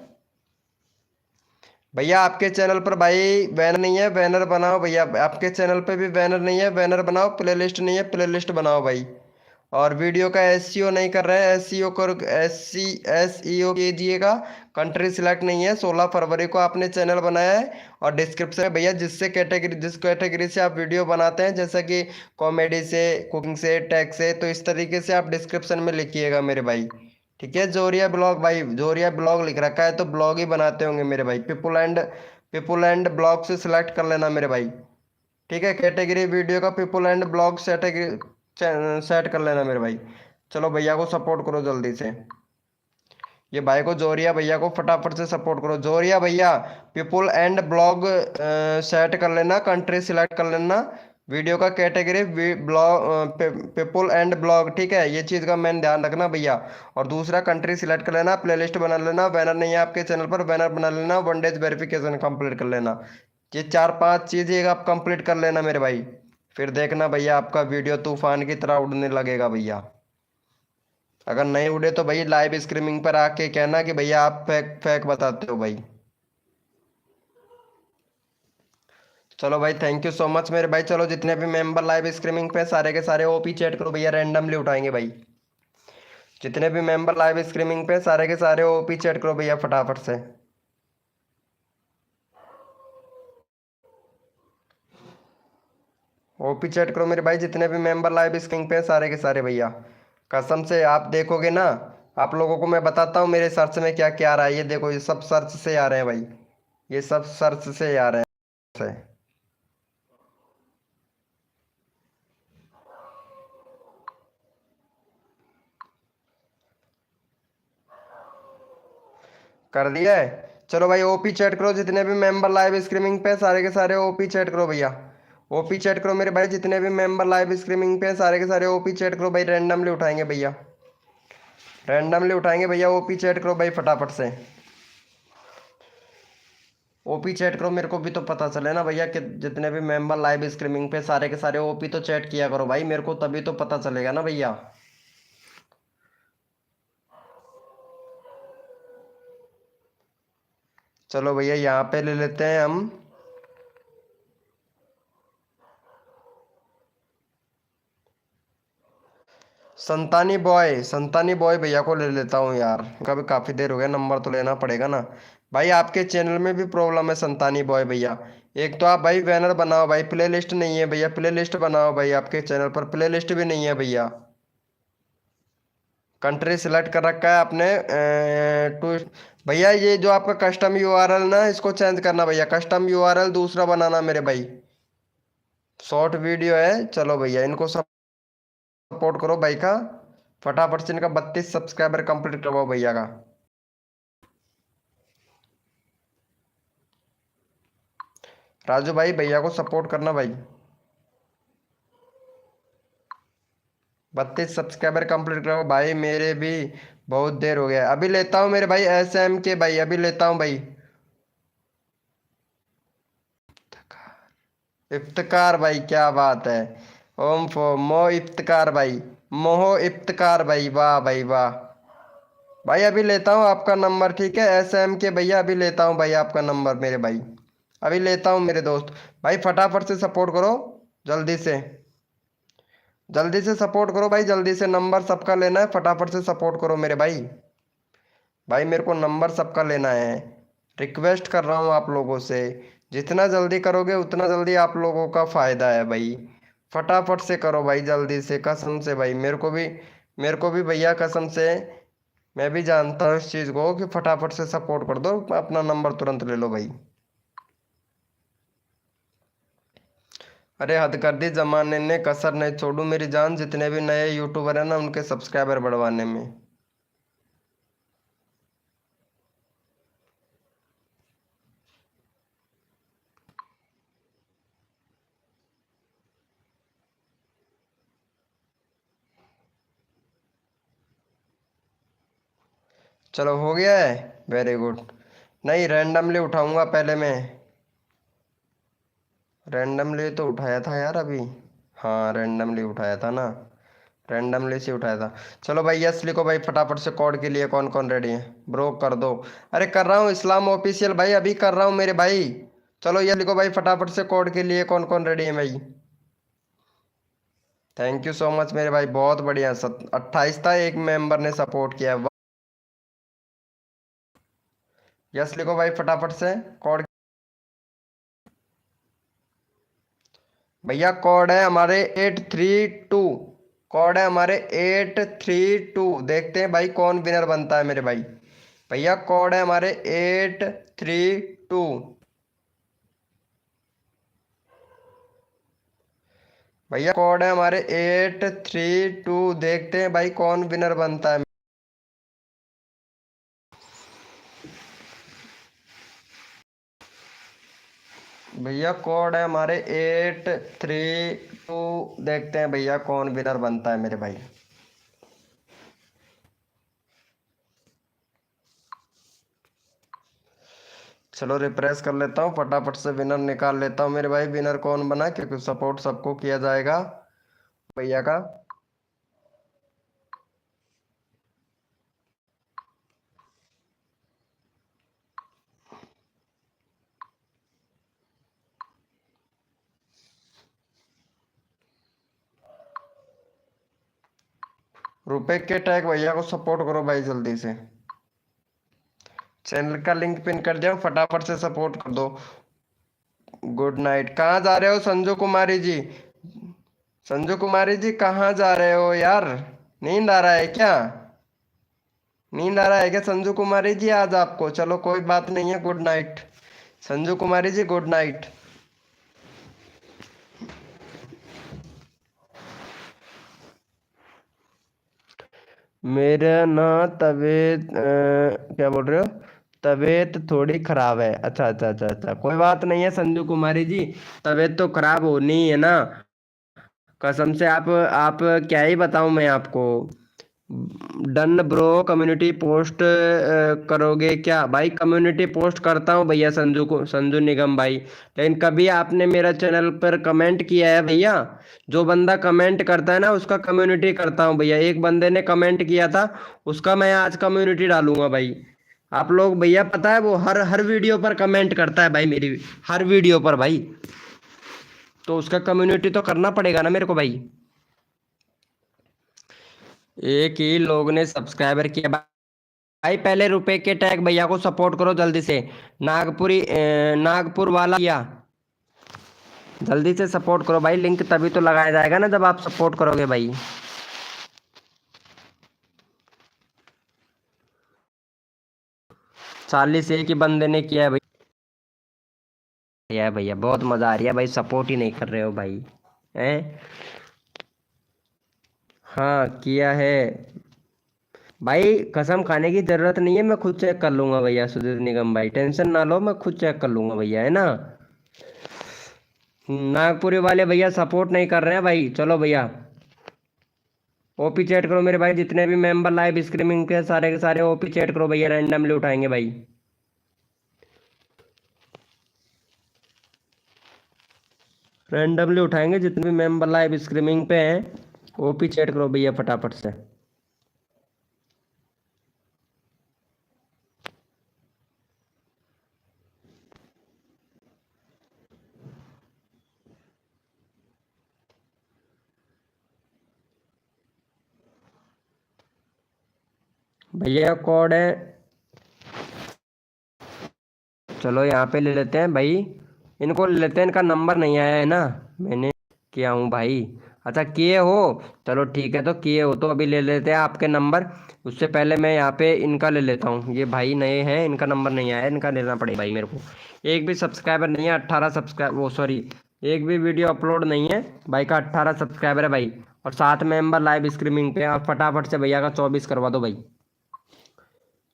भैया आपके चैनल पर भाई बैनर नहीं है, बैनर बनाओ भैया, आपके चैनल पे भी बैनर नहीं है, बैनर बनाओ, प्लेलिस्ट नहीं है प्लेलिस्ट बनाओ भाई। और वीडियो का एसईओ नहीं कर रहे हैं, एसईओ कर एसईओ कीजिएगा, कंट्री सिलेक्ट नहीं है, 16 फरवरी को आपने चैनल बनाया है। और डिस्क्रिप्शन में भैया जिस कैटेगरी से आप वीडियो बनाते हैं, जैसे कि कॉमेडी से, कुकिंग से, टेक से, तो इस तरीके से आप डिस्क्रिप्शन में लिखिएगा मेरे भाई, ठीक है। जोरिया ब्लॉग भाई, जोरिया ब्लॉग लिख रखा है तो ब्लॉग ही बनाते होंगे मेरे भाई, पीपुल एंड ब्लॉग से सिलेक्ट कर लेना मेरे भाई, ठीक है, कैटेगरी वीडियो का पीपुल एंड ब्लॉग सेट कर लेना मेरे भाई। चलो भैया को सपोर्ट करो जल्दी से, ये भाई को जोरिया भैया को फटाफट से सपोर्ट करो, जोरिया भैया पीपुल एंड ब्लॉग सेट कर लेना, कंट्री सिलेक्ट कर लेना, वीडियो का category blog, people and blog, ठीक है, ये चीज़ का मैंने ध्यान रखना भैया। और दूसरा कंट्री सिलेक्ट कर लेना, प्लेलिस्ट बना लेना, बैनर नहीं है आपके चैनल पर, बैनर बना लेना, 1 डेज वेरिफिकेशन कंप्लीट कर लेना, ये 4-5 चीज़ें आप कंप्लीट कर लेना मेरे भाई। फिर देखना भैया आपका वीडियो तूफान की तरह उड़ने लगेगा भैया। अगर नहीं उड़े तो भाई लाइव स्ट्रीमिंग पर आके कहना कि भैया आप फेक फेक बताते हो भाई। चलो भाई थैंक यू सो मच मेरे भाई, चलो जितने भी मेंबर लाइव स्ट्रीमिंग पे सारे के सारे ओपी चैट करो भैया, रैंडमली उठाएंगे भाई, जितने भी मेंबर लाइव स्ट्रीमिंग पे सारे के सारे ओपी चैट करो भैया फटाफट से। ओपी चैट करो मेरे भाई, जितने भी मेंबर लाइव स्ट्रीमिंग पे सारे के सारे भैया, कसम से आप देखोगे ना, आप लोगों को मैं बताता हूँ मेरे सर्च में क्या क्या आ रहा है, ये देखो ये सब सर्च से आ रहे हैं भाई, ये सब सर्च से आ रहे हैं। कर दिया है। चलो भाई ओपी चैट करो, जितने भी मेंबर लाइव स्ट्रीमिंग पे सारे के सारे ओपी चैट करो भैया, ओपी चैट करो मेरे भाई, जितने भी मेंबर लाइव स्ट्रीमिंग पे सारे के सारे ओपी चैट करो भाई, रैंडमली उठाएंगे भैया, रैंडमली उठाएंगे भैया। ओपी चैट करो भाई फटाफट से, ओपी चैट करो, मेरे को भी तो पता चले ना भैया कि जितने भी मेंबर लाइव स्ट्रीमिंग पे सारे के सारे ओपी तो चैट किया करो भाई, मेरे को तभी तो पता चलेगा ना भैया। चलो भैया यहाँ पे ले लेते हैं हम, संतानी बॉय भैया को ले लेता हूँ यार, कभी काफ़ी देर हो गया, नंबर तो लेना पड़ेगा ना भाई। आपके चैनल में भी प्रॉब्लम है संतानी बॉय भैया, एक तो आप भाई बैनर बनाओ भाई, प्ले लिस्ट नहीं है भैया, प्ले लिस्ट बनाओ भाई, आपके चैनल पर प्ले लिस्ट भी नहीं है भैया। कंट्री सिलेक्ट कर रखा है आपने टू, भैया ये जो आपका कस्टम यूआरएल ना, इसको चेंज करना भैया, कस्टम यूआरएल दूसरा बनाना मेरे भाई। शॉर्ट वीडियो है, चलो भैया इनको सपोर्ट करो भाई का, फटाफट से इनका 32 सब्सक्राइबर कंप्लीट करवाओ भैया का। राजू भाई भैया को सपोर्ट करना भाई, 32 सब्सक्राइबर कंप्लीट करो भाई, मेरे भी बहुत देर हो गया। अभी लेता हूँ मेरे भाई एसएम के भाई, अभी लेता हूँ भाई। इफ्तिकार भाई क्या बात है, ओम फो मो इफ्तिकार भाई, मोहो इफ्तिकार भाई, वाह भाई वाह। भाई अभी लेता हूँ आपका नंबर, ठीक है एसएम के भैया, अभी लेता हूँ भाई आपका नंबर मेरे भाई, अभी लेता हूँ मेरे दोस्त। भाई फटाफट से सपोर्ट करो, जल्दी से, जल्दी से सपोर्ट करो भाई, जल्दी से नंबर सबका लेना है, फटाफट से सपोर्ट करो मेरे भाई। भाई मेरे को नंबर सबका लेना है, रिक्वेस्ट कर रहा हूँ आप लोगों से, जितना जल्दी करोगे उतना जल्दी आप लोगों का फ़ायदा है भाई। फटाफट से करो भाई, जल्दी से, कसम से भाई, मेरे को भी भैया कसम से, मैं भी जानता हूँ इस चीज़ को कि फटाफट से सपोर्ट कर दो, अपना नंबर तुरंत ले लो भाई। अरे हद कर दी जमाने ने, कसर नहीं छोड़ू मेरी जान, जितने भी नए यूट्यूबर हैं ना उनके सब्सक्राइबर बढ़वाने में। चलो हो गया है, वेरी गुड। नहीं रैंडमली उठाऊंगा पहले मैं, रैंडमली तो उठाया था यार अभी, हाँ रैंडमली उठाया था ना, रैंडमली से उठाया था। चलो भाई यस लिखो भाई फटाफट से, कोड के लिए कौन कौन रेडी है, ब्रो कर दो। अरे कर रहा हूँ इस्लाम ऑफिशियल भाई, अभी कर रहा हूँ मेरे भाई। चलो ये लिखो भाई फटाफट से, कोड के लिए कौन कौन रेडी है भाई। थैंक यू सो मच मेरे भाई, बहुत बढ़िया, 28 था, एक मेंबर ने सपोर्ट किया है। यस लिखो भाई फटाफट से कोड, भैया कोड है हमारे 832, कोड है हमारे 832, देखते हैं भाई कौन विनर बनता है मेरे भाई। भैया कोड है हमारे 832, भैया कोड है हमारे 832, देखते हैं भाई कौन विनर बनता है। भैया कोड है हमारे 832, देखते हैं भैया कौन विनर बनता है मेरे भाई। चलो रिप्रेस कर लेता हूँ, फटाफट से विनर निकाल लेता हूँ मेरे भाई, विनर कौन बना, क्योंकि सपोर्ट सबको किया जाएगा भैया का। रुपए के टैग भैया को सपोर्ट करो भाई जल्दी से, चैनल का लिंक पिन कर दिया, फटाफट से सपोर्ट कर दो। गुड नाइट, कहाँ जा रहे हो संजू कुमारी जी, संजू कुमारी जी कहाँ जा रहे हो यार, नींद आ रहा है क्या, नींद आ रहा है क्या संजू कुमारी जी आज आपको, चलो कोई बात नहीं है, good night Sanju Kumari ji, good night. मेरा ना तबीयत क्या बोल रहे हो, तबीयत थोड़ी खराब है। अच्छा अच्छा अच्छा अच्छा, कोई बात नहीं है संजू कुमारी जी, तबीयत तो खराब होनी है ना। कसम से आप क्या ही बताऊं मैं आपको। डन ब्रो, कम्युनिटी पोस्ट करोगे क्या? भाई कम्युनिटी पोस्ट करता हूँ भैया, संजू निगम भाई, लेकिन कभी आपने मेरा चैनल पर कमेंट किया है भैया? जो बंदा कमेंट करता है ना उसका कम्युनिटी करता हूँ भैया। एक बंदे ने कमेंट किया था, उसका मैं आज कम्युनिटी डालूंगा भाई। आप लोग भैया, पता है वो हर हर वीडियो पर कमेंट करता है भाई, मेरी हर वीडियो पर भाई, तो उसका कम्युनिटी तो करना पड़ेगा ना मेरे को भाई। एक ही लोग ने सब्सक्राइबर किया भाई, पहले रुपए के टैग भैया को सपोर्ट करो जल्दी से। नागपुर वाला किया, जल्दी से सपोर्ट करो भाई, लिंक तभी तो लगाया जाएगा ना जब आप सपोर्ट करोगे भाई। 40 एक ही बंदे ने किया है भाई। भैया बहुत मजा आ रही है भाई, सपोर्ट ही नहीं कर रहे हो भाई। हैं? हाँ किया है भाई, कसम खाने की जरूरत नहीं है, मैं खुद चेक कर लूंगा भैया। सुधीर निगम भाई टेंशन ना लो, मैं खुद चेक कर लूंगा भैया, है ना। नागपुरी वाले भैया सपोर्ट नहीं कर रहे हैं भाई, चलो भैया ओपी चैट करो मेरे भाई, जितने भी मेंबर लाइव स्ट्रीमिंग के सारे के सारे ओपी चैट करो भैया, रैंडमली उठाएंगे भाई। रैंडमली उठाएंगे जितने भी मेंबर लाइव स्ट्रीमिंग पे हैं, ओपी चैट करो भैया फटाफट से। भैया कोड है, चलो यहाँ पे ले लेते हैं भाई, इनको ले लेते हैं, इनका नंबर नहीं आया है ना, मैंने किया हूँ भाई। अच्छा किए हो, चलो ठीक है, तो किए हो तो अभी ले लेते हैं आपके नंबर। उससे पहले मैं यहाँ पे इनका ले लेता हूँ, ये भाई नए हैं, इनका नंबर नहीं आया है, इनका लेना पड़ेगा भाई मेरे को। एक भी सब्सक्राइबर नहीं है, 18 सब्सक्राइब, वो सॉरी, एक भी वीडियो अपलोड नहीं है भाई का, 18 सब्सक्राइबर है भाई, और 7 मेंबर लाइव स्ट्रीमिंग पे। आप फटाफट से भैया का 24 करवा दो भाई,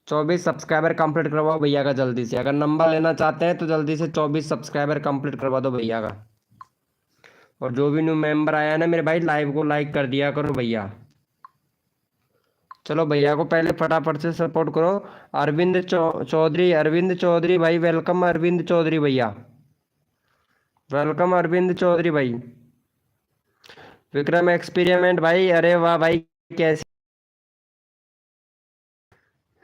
24 सब्सक्राइबर कंप्लीट करवाओ भैया का जल्दी से, अगर नंबर लेना चाहते हैं तो जल्दी से 24 सब्सक्राइबर कंप्लीट करवा दो भैया का। और जो भी न्यू मेंबर आया है ना मेरे भाई, लाइव को लाइक कर दिया करो भैया। चलो भैया को पहले फटाफट से सपोर्ट करो। चौधरी, अरविंद चौधरी भाई, वेलकम अरविंद चौधरी भैया, वेलकम अरविंद चौधरी भाई। विक्रम एक्सपेरिमेंट भाई, अरे वाह भाई, कैसे,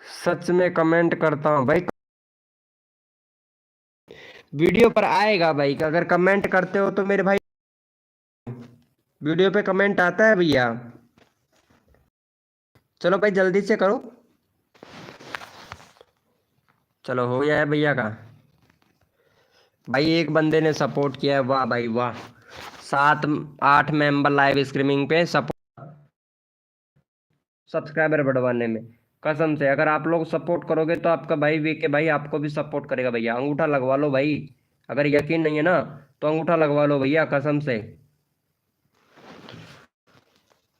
सच में कमेंट करता हूँ भाई, वीडियो पर आएगा भाई, अगर कमेंट करते हो तो मेरे भाई, वीडियो पे कमेंट आता है भैया। चलो भाई जल्दी से करो, चलो हो गया है भैया का। भाई एक बंदे ने सपोर्ट किया है, वाह भाई वाह, 7 8 मेंबर लाइव स्ट्रीमिंग पे सपोर्ट, सब्सक्राइबर बढ़वाने में। कसम से अगर आप लोग सपोर्ट करोगे तो आपका भाई वीके भाई आपको भी सपोर्ट करेगा भैया, अंगूठा लगवा लो भाई, अगर यकीन नहीं है ना तो अंगूठा लगवा लो भैया कसम से।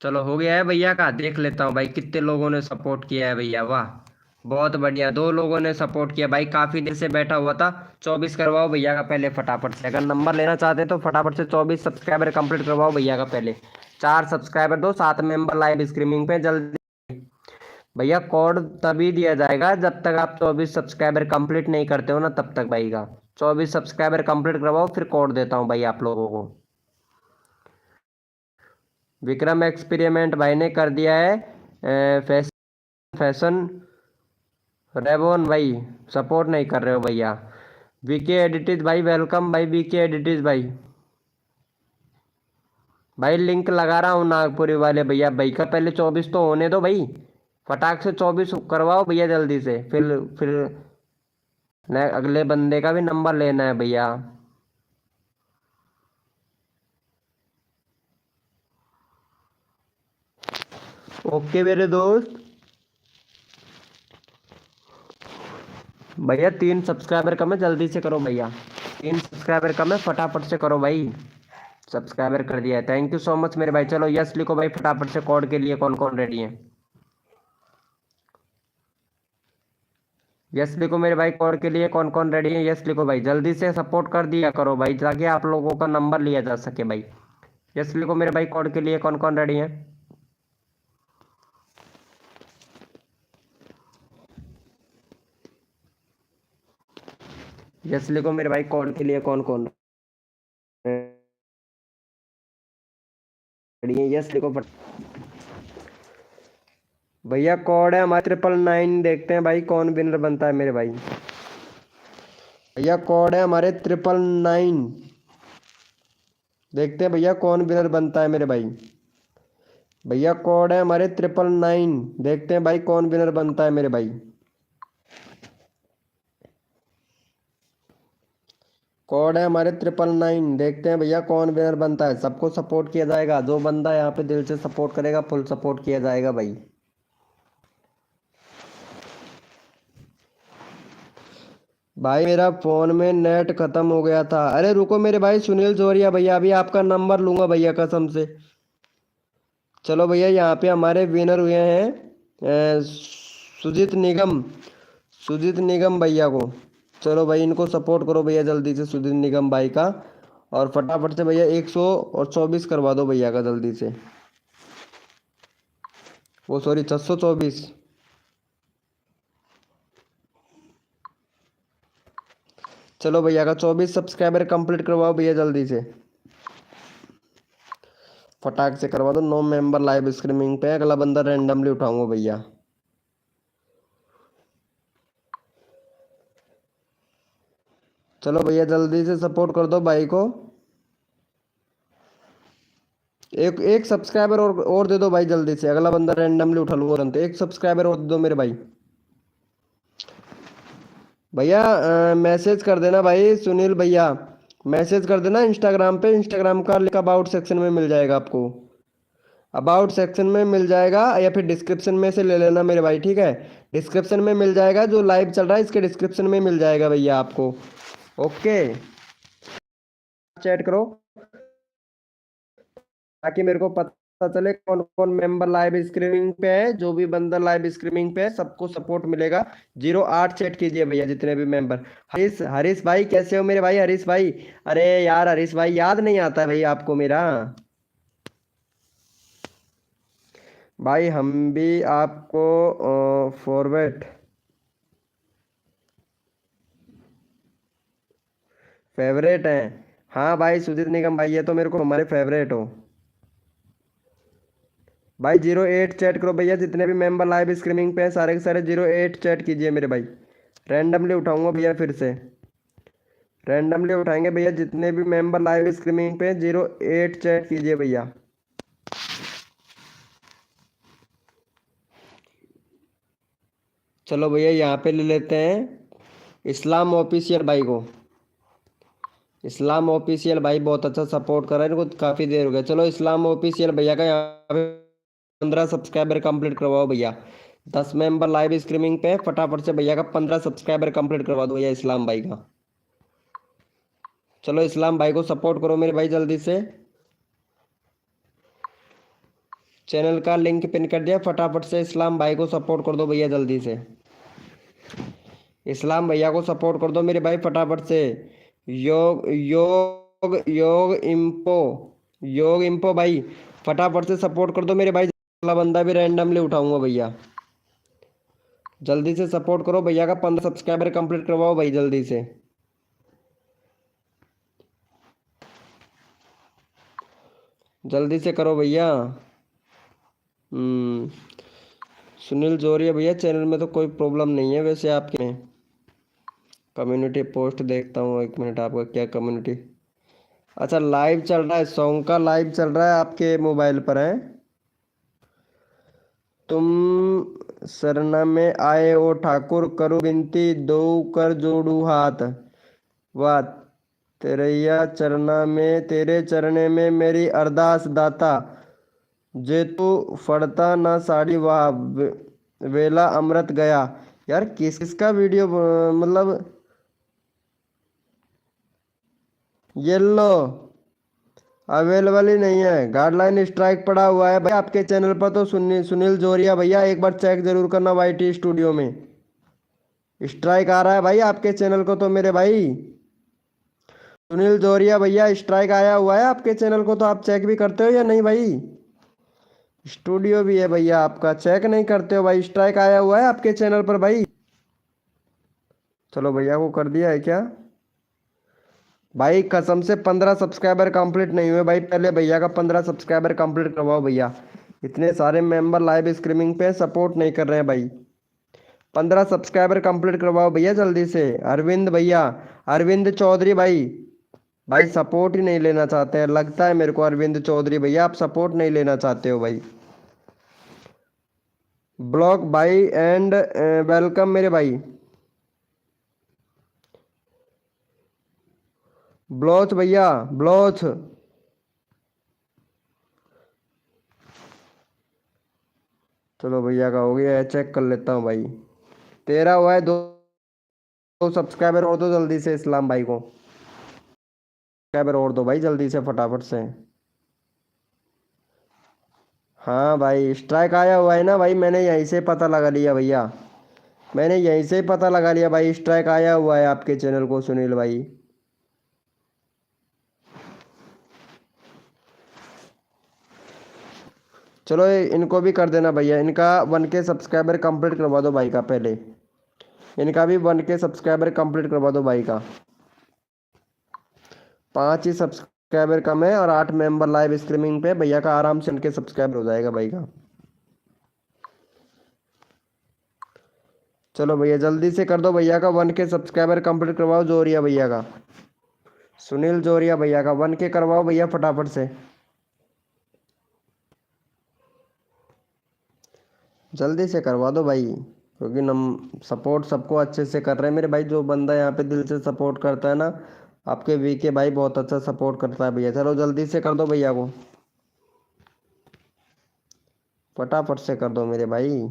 चलो हो गया है भैया का, देख लेता हूँ भाई कितने लोगों ने सपोर्ट किया है भैया, वाह बहुत बढ़िया, 2 लोगों ने सपोर्ट किया भाई, काफी देर से बैठा हुआ था। 24 करवाओ भैया का पहले फटाफट से, अगर नंबर लेना चाहते हैं तो फटाफट से 24 सब्सक्राइबर कंप्लीट करवाओ भैया का पहले। 4 सब्सक्राइबर दो, 7 मेंबर लाइव स्ट्रीमिंग पे जल्दी। भैया कोड तभी दिया जाएगा जब तक आप 24 सब्सक्राइबर कंप्लीट नहीं करते हो ना, तब तक भाई का। 24 सब्सक्राइबर कंप्लीट करवाओ फिर कोड देता हूँ भाई आप लोगों को। विक्रम एक्सपेरिमेंट भाई ने कर दिया है, फैशन रेबोन भाई सपोर्ट नहीं कर रहे हो भैया। वीके एडिटिज भाई वेलकम भाई, वीके एडिटिज भाई, भाई लिंक लगा रहा हूँ नागपुरी वाले भैया, भाई का पहले 24 तो होने दो भाई, फटाक से 24 करवाओ भैया जल्दी से, फिर अगले बंदे का भी नंबर लेना है भैया। ओके मेरे दोस्त, भैया 3 सब्सक्राइबर कम है, जल्दी से करो भैया, 3 सब्सक्राइबर कम है, फटाफट से करो भाई। सब्सक्राइबर कर दिया है, थैंक यू सो मच मेरे भाई। चलो यस लिखो भाई फटाफट से, कोड के लिए कौन कौन रेडी है? यस लिखो मेरे भाई, कोड के लिए कौन कौन रेडी है, यस लिखो भाई, जल्दी से सपोर्ट कर दिया करो भाई ताकि आप लोगों का नंबर लिया जा सके भाई। यस लिखो मेरे भाई, कोड के लिए कौन कौन रेडी है। यस लिखो मेरे भाई, कोड के लिए कौन कौन रेडी है, यस लिखो भैया। कोड है हमारा 999, देखते हैं भाई कौन विनर बनता है मेरे भाई। भैया कोड है हमारे 999, देखते हैं भैया कौन विनर बनता है मेरे भाई। भैया कोड है हमारे 999, देखते हैं भाई कौन विनर बनता है मेरे भाई। कोड है हमारे 999, देखते हैं भैया कौन विनर बनता है। सबको सपोर्ट किया जाएगा, जो बंदा यहाँ पे दिल से सपोर्ट करेगा फुल सपोर्ट किया जाएगा भाई। भाई मेरा फोन में नेट खत्म हो गया था। अरे रुको मेरे भाई, सुनील जोरिया भैया, अभी आपका नंबर लूंगा भैया कसम से। चलो भैया, यहाँ पे हमारे विनर हुए हैं सुजीत निगम, सुजीत निगम भैया को। चलो भाई इनको सपोर्ट करो भैया जल्दी से, सुजीत निगम भाई का। और फटाफट से भैया 124 करवा दो भैया का जल्दी से। वो सॉरी 624। चलो भैया का 24 सब्सक्राइबर कंप्लीट करवाओ भैया जल्दी से, फटाक से करवा दो। नो मेंबर लाइव स्ट्रीमिंग पे, अगला बंदा रैंडमली उठाऊंगा भैया। चलो भैया जल्दी से सपोर्ट कर दो भाई को। एक एक सब्सक्राइबर और दे दो भाई जल्दी से, अगला बंदा रैंडमली उठा लूंगा तुरंत। एक सब्सक्राइबर और दे दो मेरे भाई। भैया मैसेज कर देना भाई सुनील भैया, मैसेज कर देना इंस्टाग्राम पे। इंस्टाग्राम का लिंक अबाउट सेक्शन में मिल जाएगा आपको, अबाउट सेक्शन में मिल जाएगा, या फिर डिस्क्रिप्शन में से ले लेना मेरे भाई, ठीक है। डिस्क्रिप्शन में मिल जाएगा, जो लाइव चल रहा है इसके डिस्क्रिप्शन में मिल जाएगा भैया आपको। ओके, चैट करो ताकि मेरे को पता चले कौन कौन मेंबर लाइव स्ट्रीमिंग पे है। जो भी बंदा लाइव स्ट्रीमिंग पे है सबको सपोर्ट मिलेगा। 08 चैट कीजिए भैया जितने भी मेंबर। हरीश, हरीश भाई कैसे हो मेरे भाई, हरीश भाई। अरे यार हरीश भाई, याद नहीं आता है भाई आपको मेरा। भाई हम भी आपको फॉरवर्ड फेवरेट हैं। हाँ भाई सुजीत निगम भाई, ये तो मेरे को हमारे फेवरेट हो भाई। 08 चैट करो भैया, जितने भी मेंबर लाइव स्ट्रीमिंग पे हैं सारे के सारे 08 चैट कीजिए मेरे भाई। रैंडमली उठाऊंगा भैया, फिर से रैंडमली उठाएंगे भैया। जितने भी मेंबर लाइव स्ट्रीमिंग पे 08 चैट कीजिए भैया। चलो भैया यहाँ पे ले लेते हैं इस्लाम ऑफिशियल भाई को। इस्लाम ऑफिशियल भाई बहुत अच्छा सपोर्ट कर रहा है, इनको काफ़ी देर हो गया। चलो इस्लाम ऑफिशियल भैया का यहाँ पे 15 सब्सक्राइबर कंप्लीट करवाओ भैया। 10 मेंबर लाइव स्ट्रीमिंग पे, फटाफट से भैया का 15 सब्सक्राइबर कंप्लीट करवा दो भैया इस्लाम भाई का। चलो इस्लाम भाई को सपोर्ट करो मेरे भाई जल्दी से। चैनल का लिंक पिन कर दिया, फटाफट से इस्लाम भाई को सपोर्ट कर दो भैया जल्दी से। इस्लाम भैया को सपोर्ट कर दो मेरे भाई फटाफट से। योग योग योग इम्पो, योग इम्पो भाई फटाफट से सपोर्ट कर दो मेरे भाई। अगला बंदा भी रैंडमली उठाऊंगा भैया, जल्दी से सपोर्ट करो भैया का। 15 सब्सक्राइबर कंप्लीट करवाओ भाई जल्दी से, जल्दी से करो भैया। हम्म, सुनील जोरिया भैया, चैनल में तो कोई प्रॉब्लम नहीं है वैसे आपके में। कम्युनिटी पोस्ट देखता हूँ, एक मिनट, आपका क्या कम्युनिटी। अच्छा लाइव चल रहा है, सॉन्ग का लाइव चल रहा है आपके मोबाइल पर है। तुम सरना में आए ओ ठाकुर, करो विनती दो कर जोड़ू हाथ। वाह, तेरैया चरना में, तेरे चरणे में मेरी अरदास दाता। जे तू फड़ता ना साड़ी, वाह वेला अमृत गया। यार किस किसका वीडियो मतलब। येलो अवेलेबल ही नहीं है, गाइडलाइन स्ट्राइक पड़ा हुआ है भाई आपके चैनल पर। तो सुनील सुनील जोरिया भैया एक बार चेक जरूर करना वाईटी स्टूडियो में। स्ट्राइक आ रहा है भाई आपके चैनल को तो मेरे भाई। सुनील जोरिया भैया स्ट्राइक आया हुआ है आपके चैनल को, तो आप चेक भी करते हो या नहीं भाई? स्टूडियो भी है भैया आपका, चेक नहीं करते हो भाई? स्ट्राइक आया हुआ है आपके चैनल पर भाई। चलो भैया को कर दिया है क्या भाई? कसम से 15 सब्सक्राइबर कंप्लीट नहीं हुए भाई, पहले भैया का 15 सब्सक्राइबर कंप्लीट करवाओ भैया। इतने सारे मेंबर लाइव स्ट्रीमिंग पे सपोर्ट नहीं कर रहे हैं भाई। 15 सब्सक्राइबर कंप्लीट करवाओ भैया जल्दी से। अरविंद भैया, अरविंद चौधरी भाई, भाई सपोर्ट ही नहीं लेना चाहते हैं लगता है मेरे को। अरविंद चौधरी भैया आप सपोर्ट नहीं लेना चाहते हो भाई। ब्लॉक भाई एंड वेलकम मेरे भाई। ब्लोच भैया, ब्लोच। चलो भैया का हो गया है, चेक कर लेता हूँ भाई। 13 हुआ है, दो सब्सक्राइबर और दो जल्दी से इस्लाम भाई को। सब्सक्राइबर और दो भाई जल्दी से फटाफट से। हाँ भाई स्ट्राइक आया हुआ है ना भाई, मैंने यहीं से पता लगा लिया भैया। मैंने यहीं से पता लगा लिया भाई, स्ट्राइक आया हुआ है आपके चैनल को सुनील भाई। चलो इनको भी कर देना भैया, इनका 1K सब्सक्राइबर कंप्लीट करवा दो भाई का पहले। इनका भी 1K सब्सक्राइबर कंप्लीट करवा दो भाई का। 5 ही सब्सक्राइबर कम है और 8 मेंबर लाइव स्ट्रीमिंग पे, भैया का आराम से 1K सब्सक्राइबर हो जाएगा भाई का। चलो भैया जल्दी से कर दो, भैया का 1K सब्सक्राइबर कंप्लीट करवाओ जोरिया भैया का। सुनील जोरिया भैया का 1K करवाओ भैया फटाफट से। जल्दी से करवा दो भाई, क्योंकि नम सपोर्ट सबको अच्छे से कर रहे हैं मेरे भाई। जो बंदा यहाँ पे दिल से सपोर्ट करता है ना, आपके वीके भाई बहुत अच्छा सपोर्ट करता है भैया। चलो जल्दी से कर दो भैया को, फटाफट से कर दो मेरे भाई।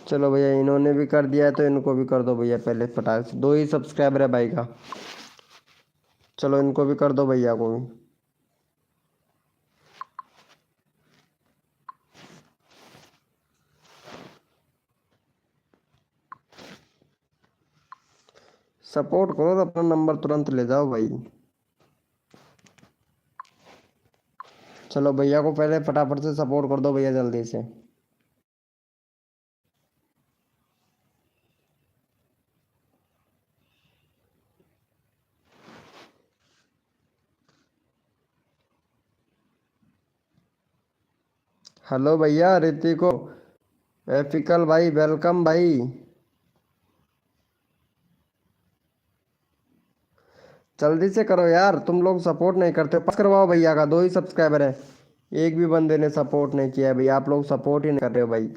चलो भैया इन्होंने भी कर दिया है तो इनको भी कर दो भैया पहले फटाक से। 2 ही सब्सक्राइबर है भाई का। चलो इनको भी कर दो भैया को भी। सपोर्ट करो तो अपना नंबर तुरंत ले जाओ भाई। चलो भैया को पहले फटाफट से सपोर्ट कर दो भैया जल्दी से। हेलो भैया ऋतिको, एफिकल भाई वेलकम भाई। जल्दी से करो यार, तुम लोग सपोर्ट नहीं करते। पास करवाओ भैया का, 2 ही सब्सक्राइबर है। एक भी बंदे ने सपोर्ट नहीं किया है भैया, आप लोग सपोर्ट ही नहीं कर रहे हो भाई।